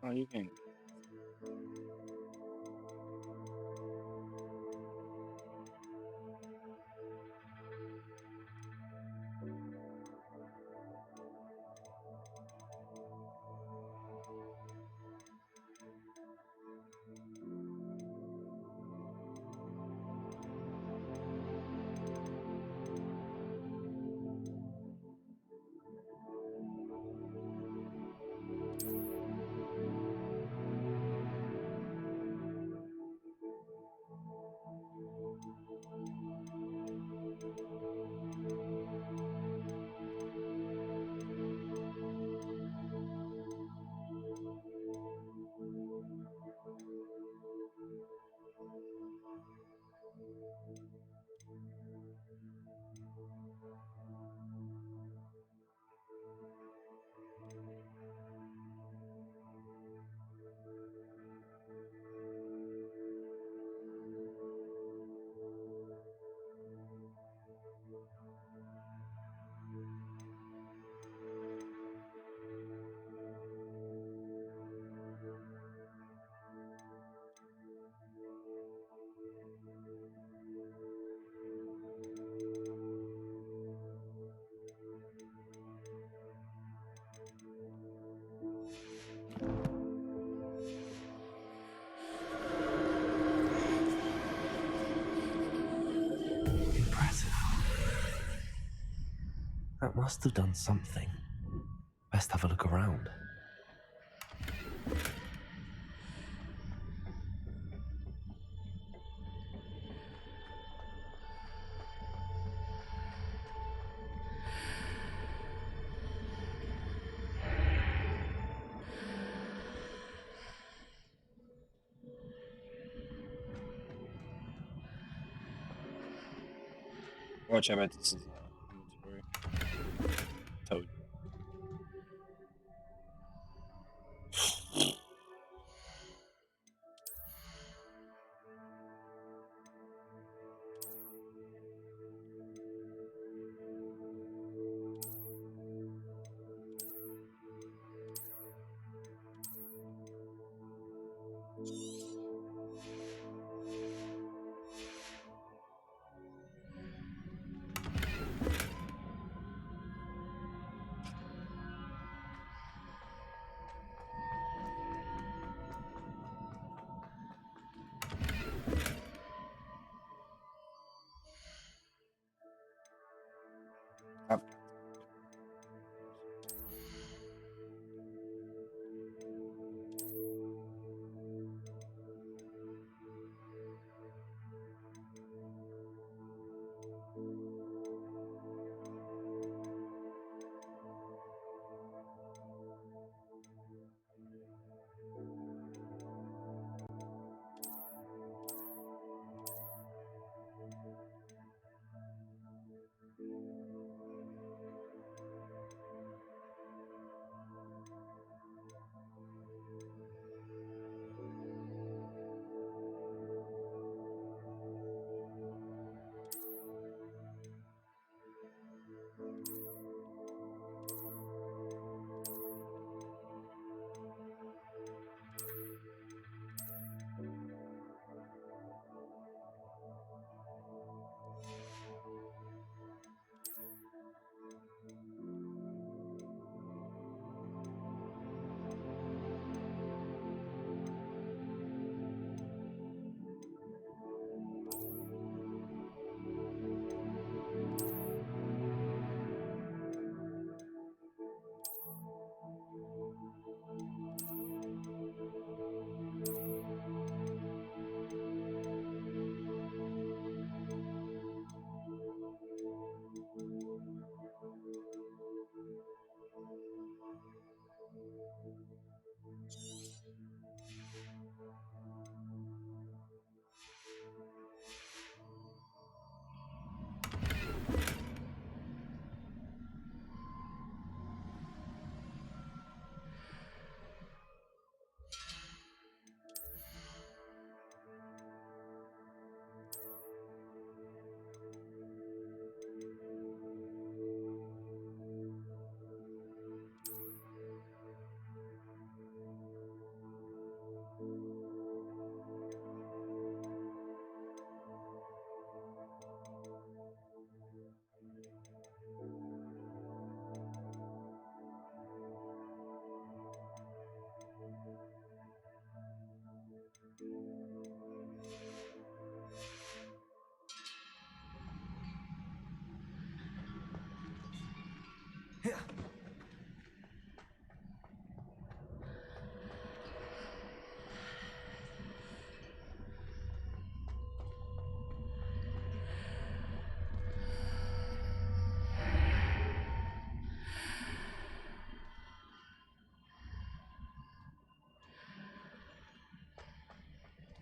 Oh, you can. Impressive. That must have done something. Best have a look around. Watch, I bet this is inventory. Toad. Tap.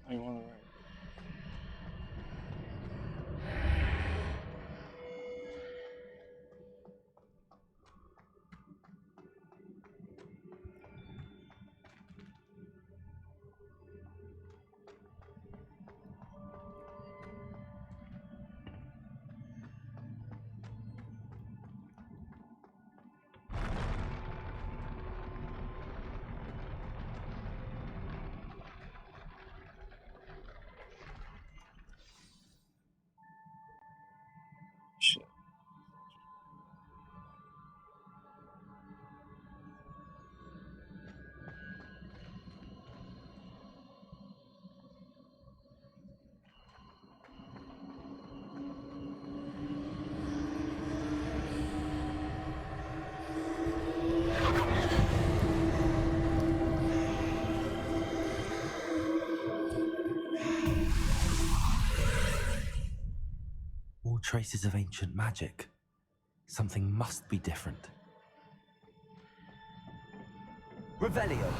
Are you on the right? Shit. More traces of ancient magic. Something must be different. Revelio!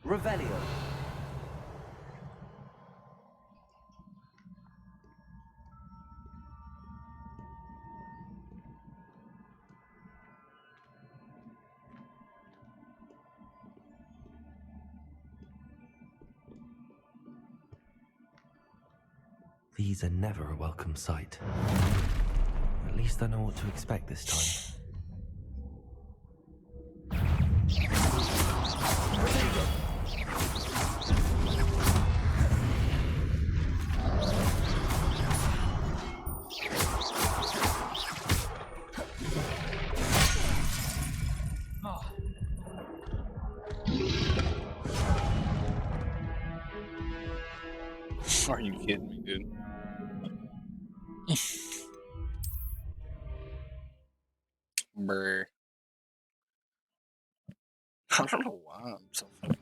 Revelio. These are never a welcome sight. At least I know what to expect this time. Are you kidding me, dude? Brr. I don't know why I'm so fucking.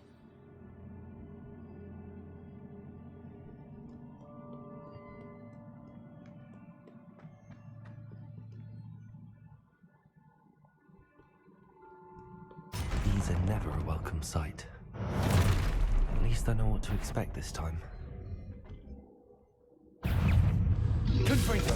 These are never a welcome sight. At least I know what to expect this time. Confringo.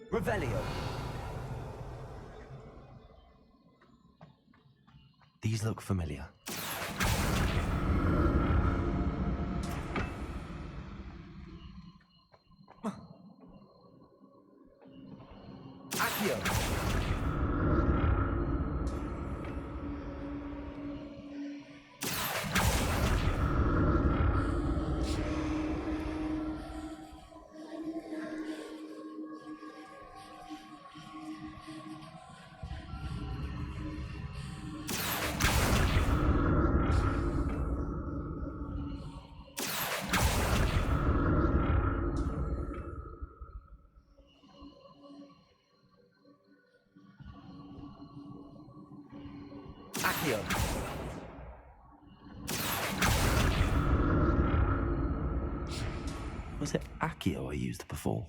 Revelio. These look familiar. Accio. Accio. Was it Accio I used before?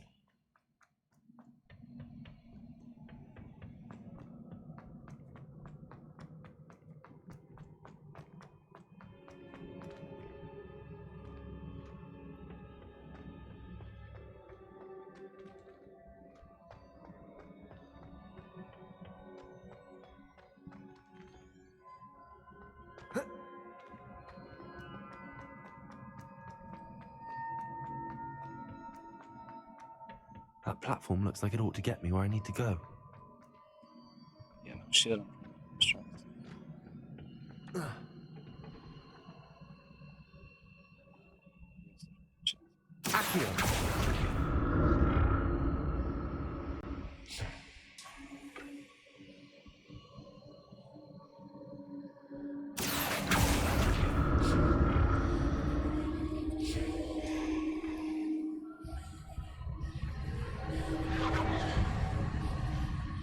That platform looks like it ought to get me where I need to go. Yeah, no shit. I'm just trying to. Accio.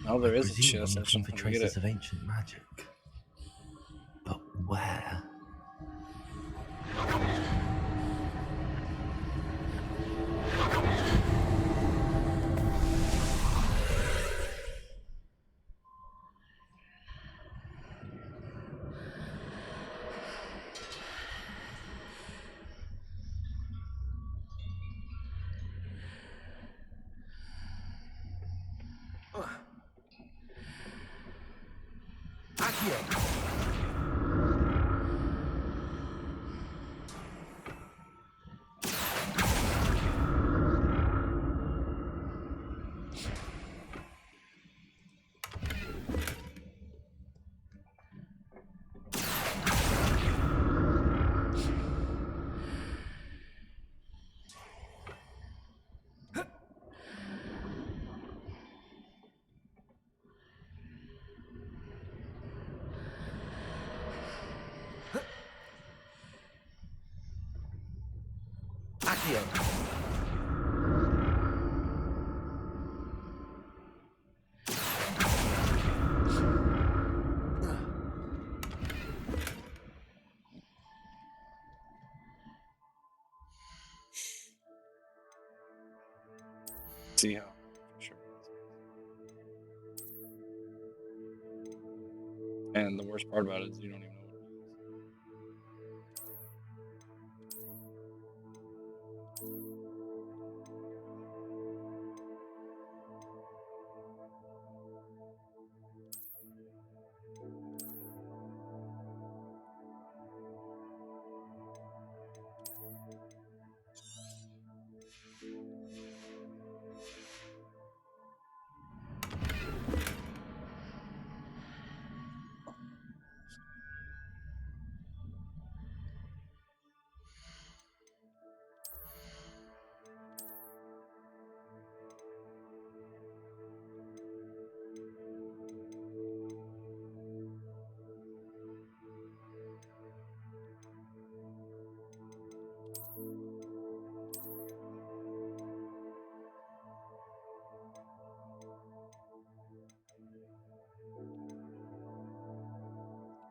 Oh, there I is a presume chest. I'm I just looking don't for know how to get it. traces of ancient magic. But where? Accio. Accio. See how? Sure. And the worst part about it is you don't even know what it is.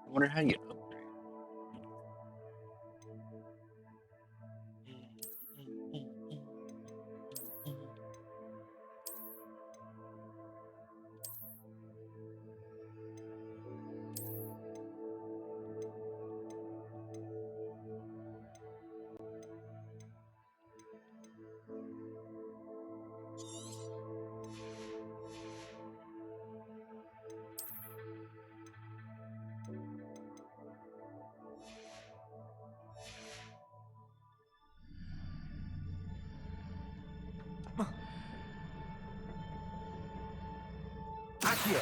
I wonder how you upgrade. Accio.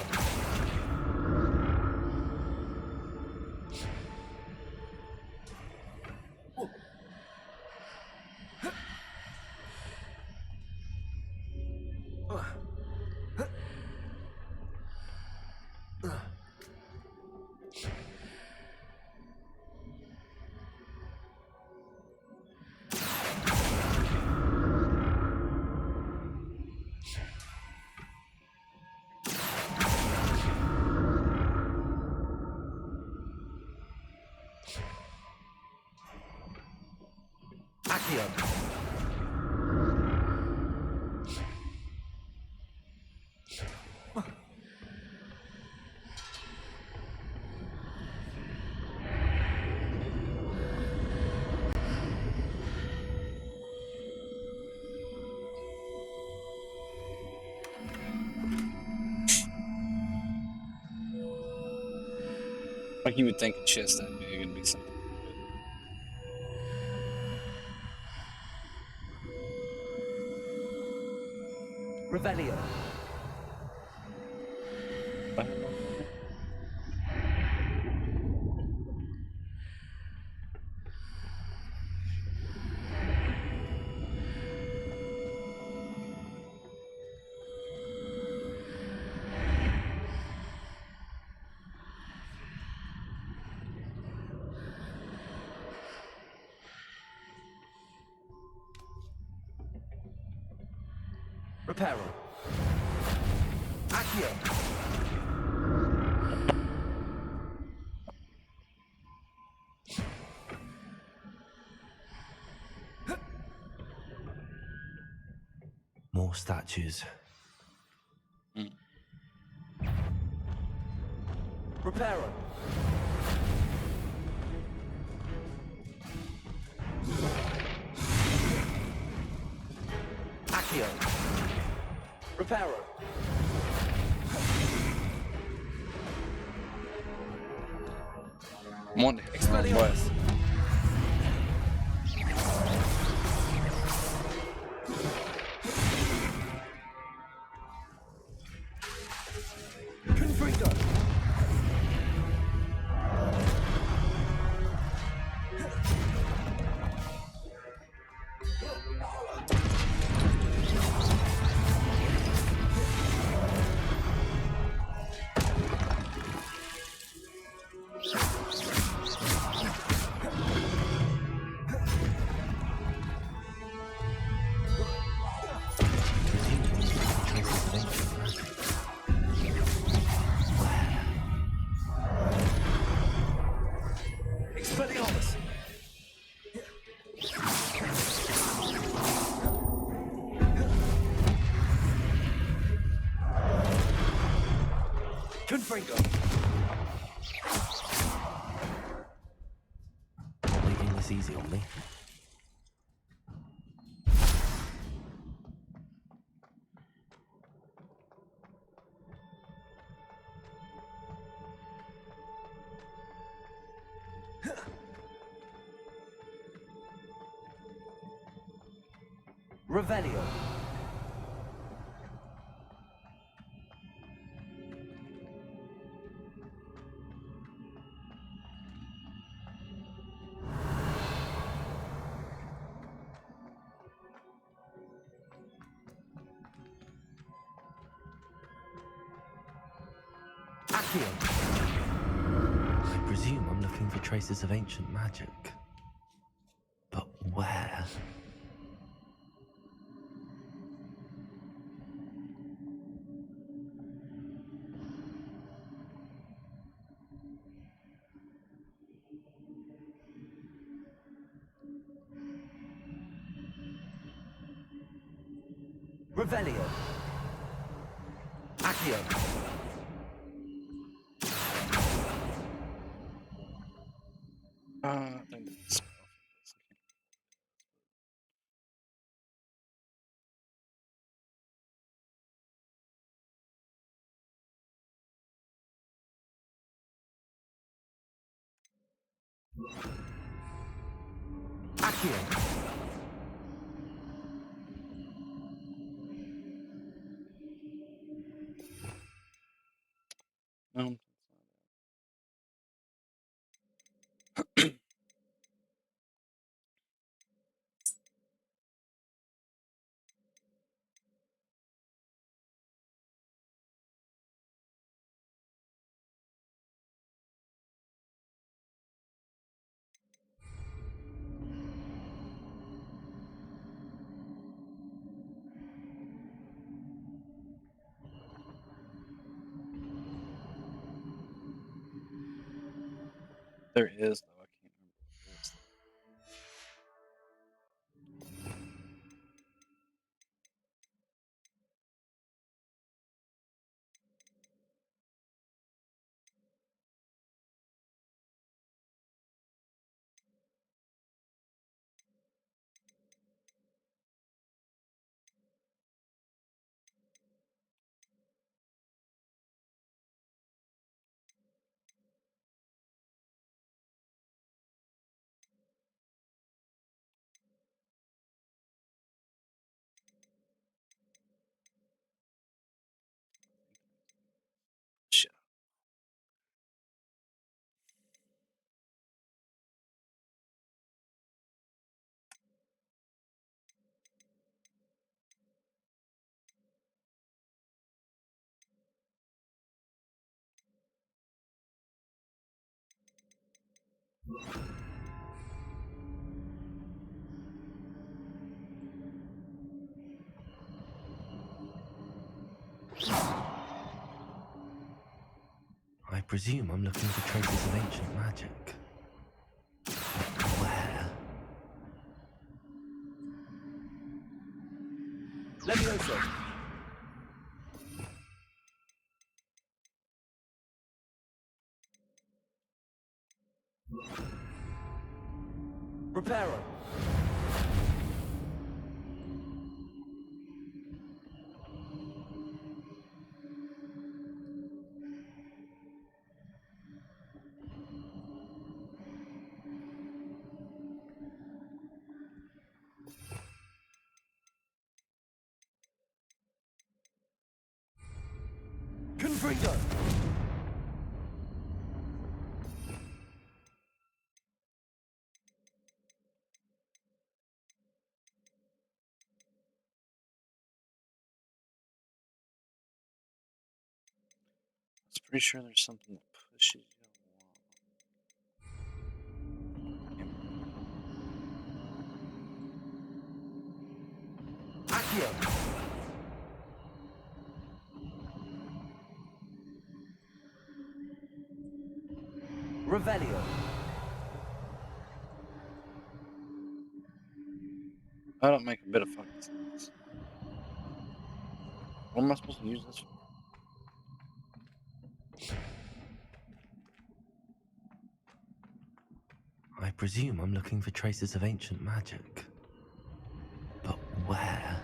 Accio. Like you would think a chest that big would be something. Revelio. Reparo. Accio. More statues. Reparo. Accio. Reparo. I'm wanting to hit the wrong way. Leaving this easy on me. Revelio. Accio. I presume I'm looking for traces of ancient magic. But where? Revelio. Accio. I think that's Accio. no. There is, though. I can't remember what it is. Shit. I presume I'm looking for traces of ancient magic. But where? Levioso. Reparo. Pretty sure there's something that pushes you along. Accio! Revelio. I don't make a bit of fucking sense. What am I supposed to use this for? I presume I'm looking for traces of ancient magic. But where?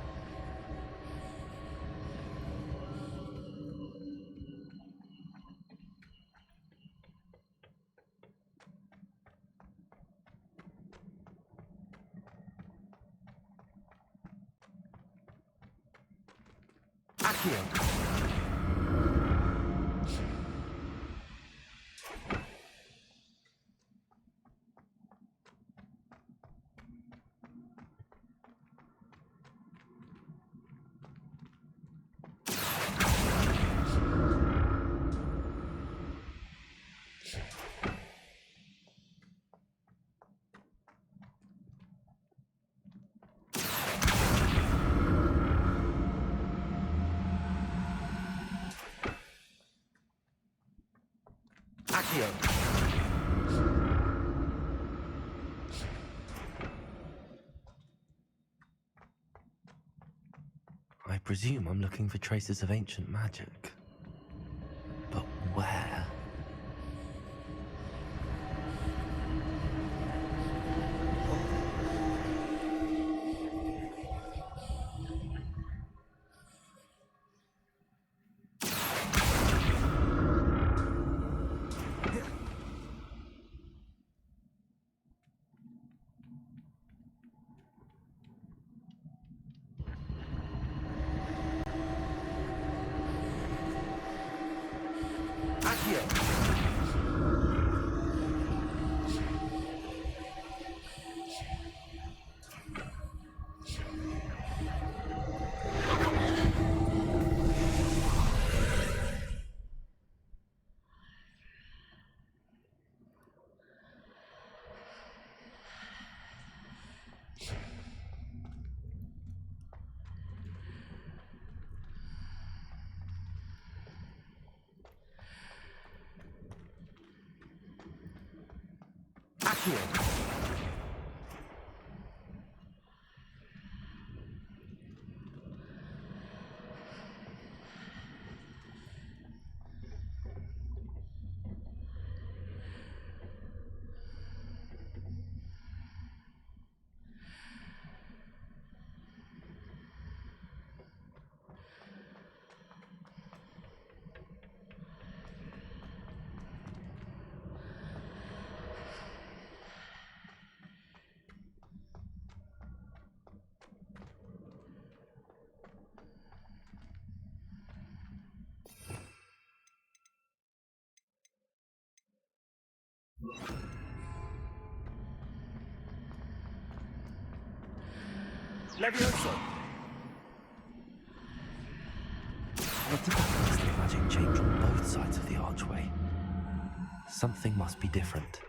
Accio! Accio! I presume I'm looking for traces of ancient magic. But where? Accio! Levioso! What did that crystal magic change on both sides of the archway? Something must be different.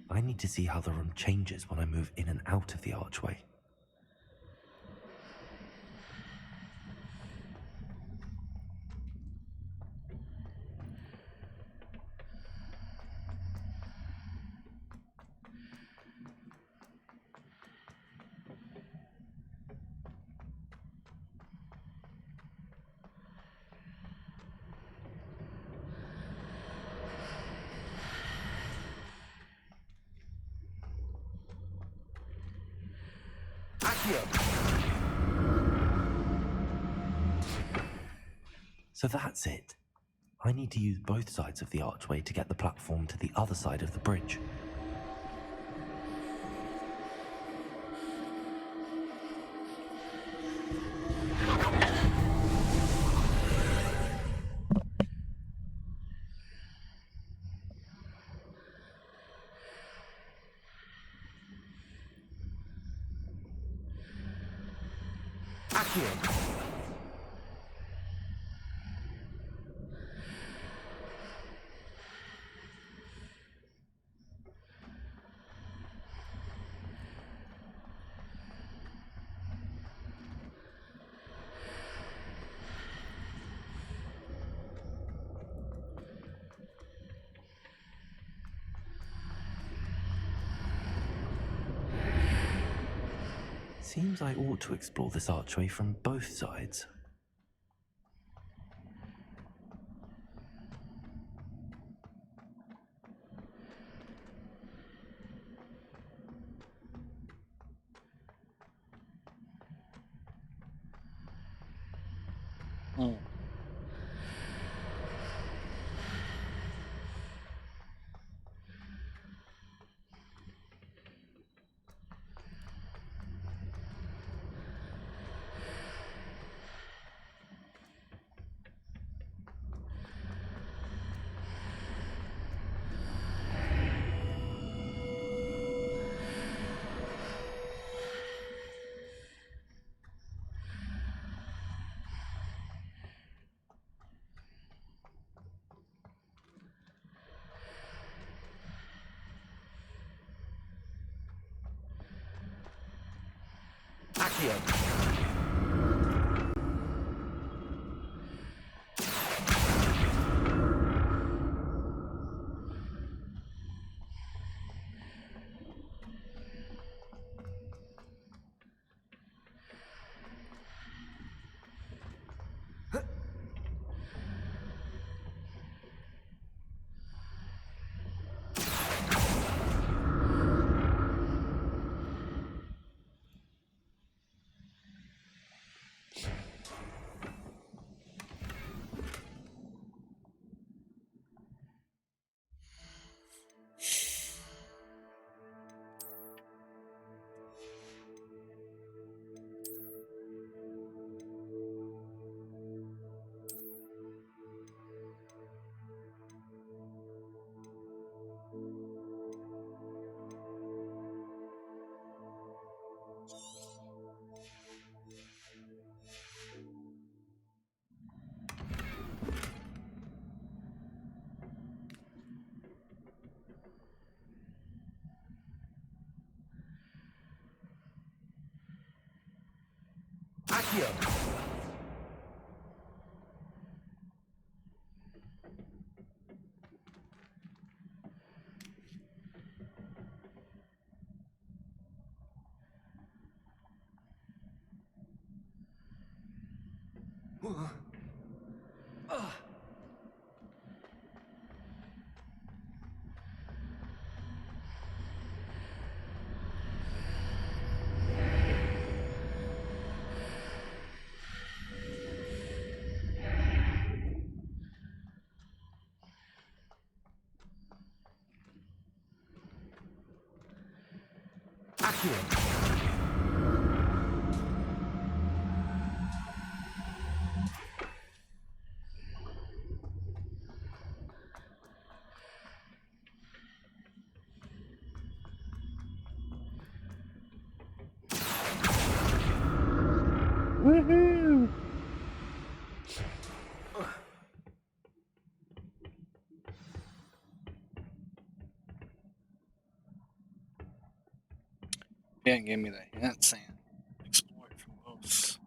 I need to see how the room changes when I move in and out of the archway. Accio! So that's it. I need to use both sides of the archway to get the platform to the other side of the bridge. Accio! Seems I ought to explore this archway from both sides. Accio! Accio! Accio! Woohoo! Can't give me the hint, Sam. Explore it from both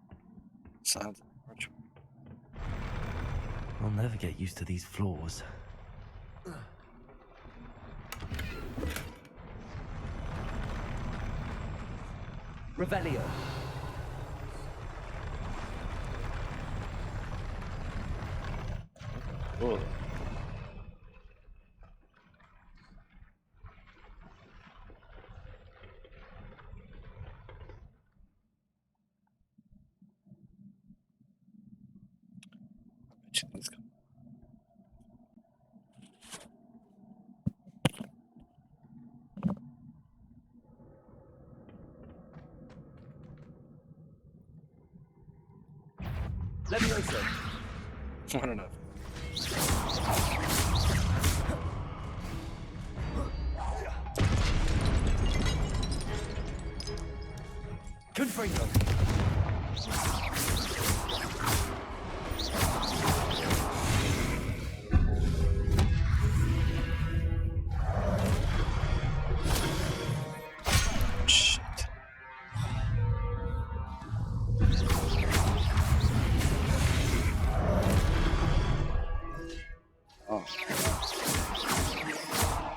sides of the archway. I'll never get used to these floors. Revelio. Cool. These come. Leviosa. I don't know. Confringo. Shit. Oh.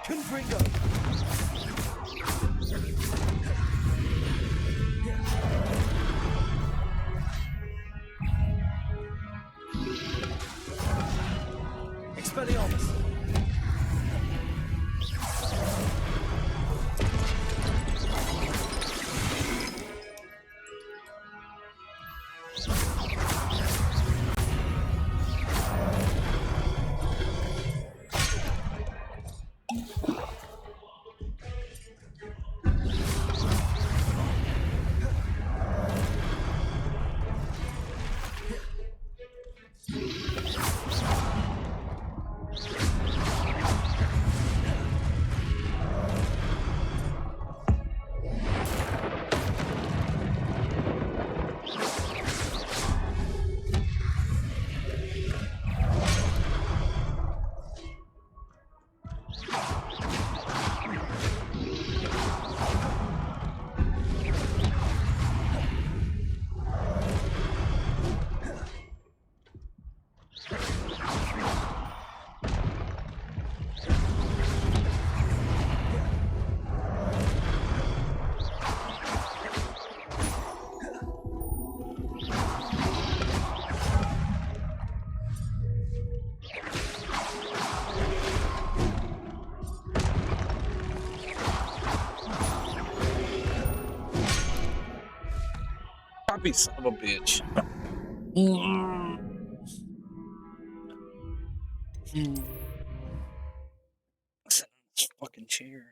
Confringo. Expelliarmus. Poppy, son of a bitch. Sit in this fucking chair.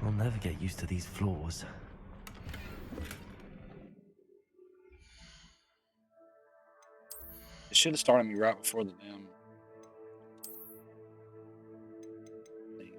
I'll never get used to these floors. It should have started me right before the damn thing.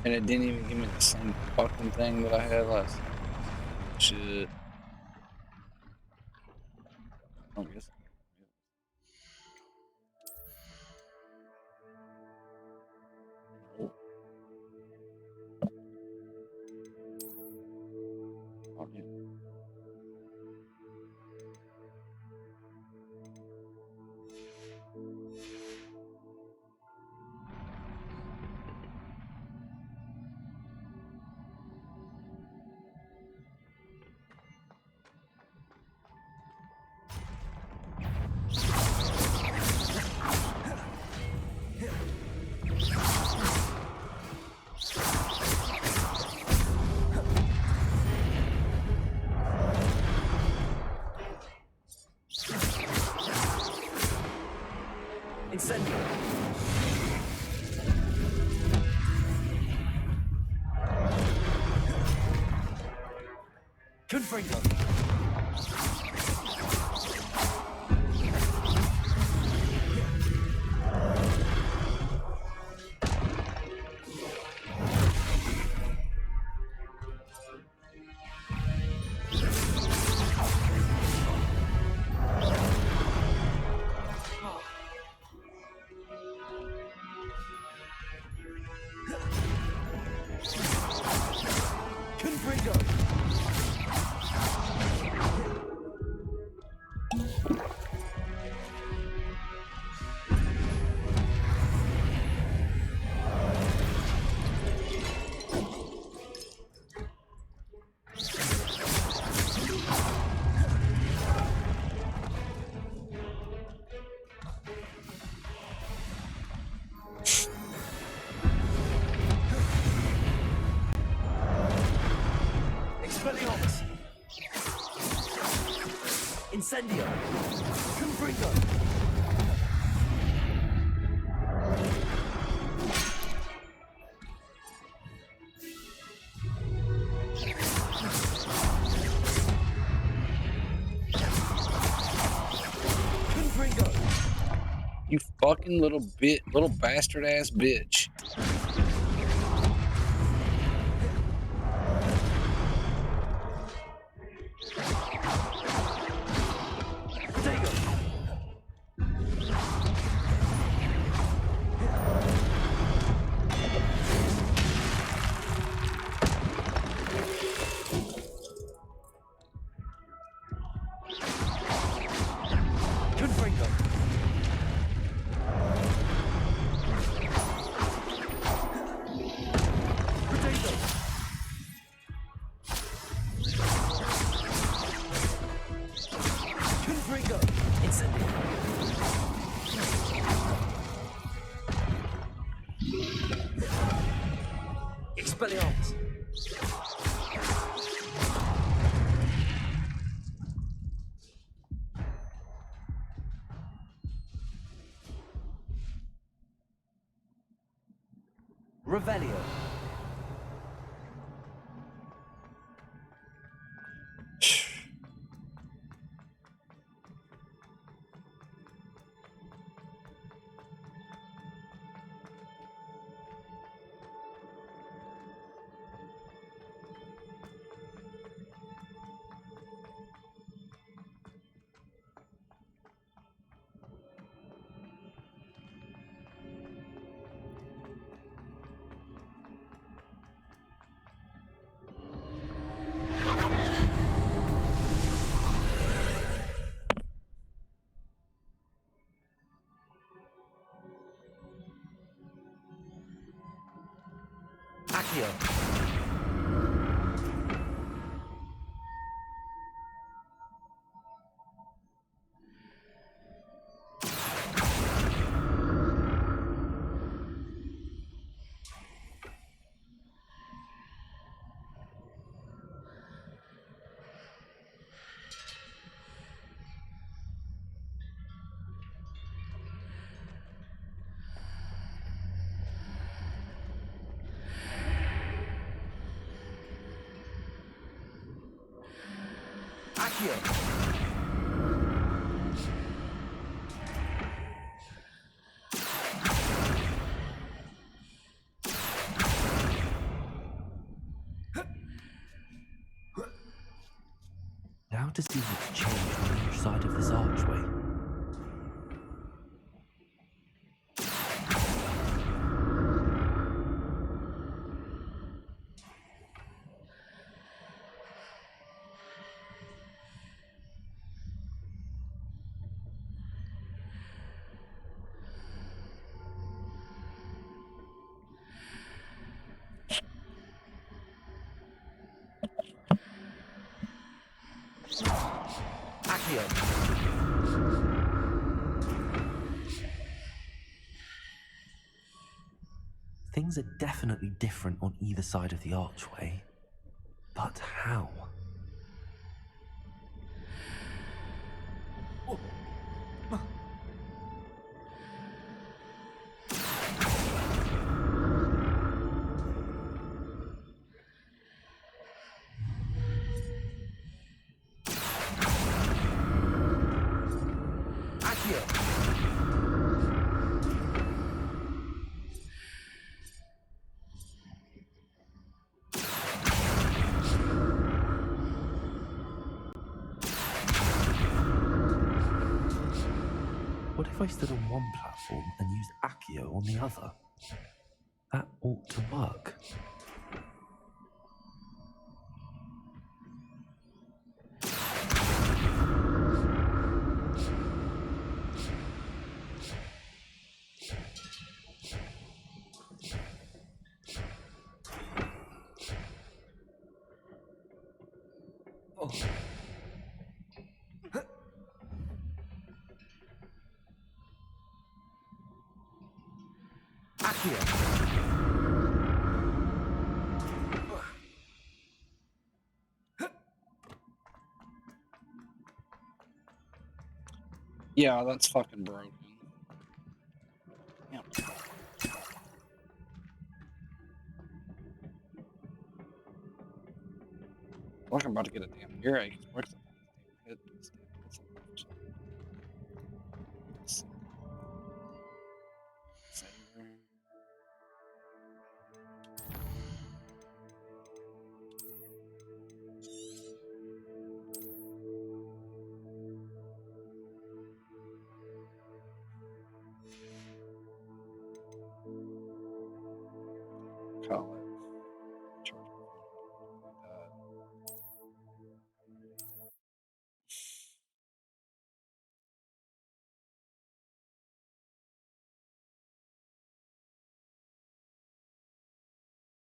And it didn't even give me the same fucking thing that I had last time. Shit. I guess. Oh, yeah. Confringo. Expelliarmus! Incendio! Confringo! Confringo! You fucking little bastard ass bitch. Confringo! Potato! Confringo! Incendio! Expelliarmus! Revelio. Accio. Accio. Now to see what's changed on each side of this archway. Accio. Things are definitely different on either side of the archway. But how? if I stood on one platform and used Accio on the other? That ought to work. Oh. Accio! Yeah, that's fucking broken. Yeah. Like I'm about to get a damn earache. Where's the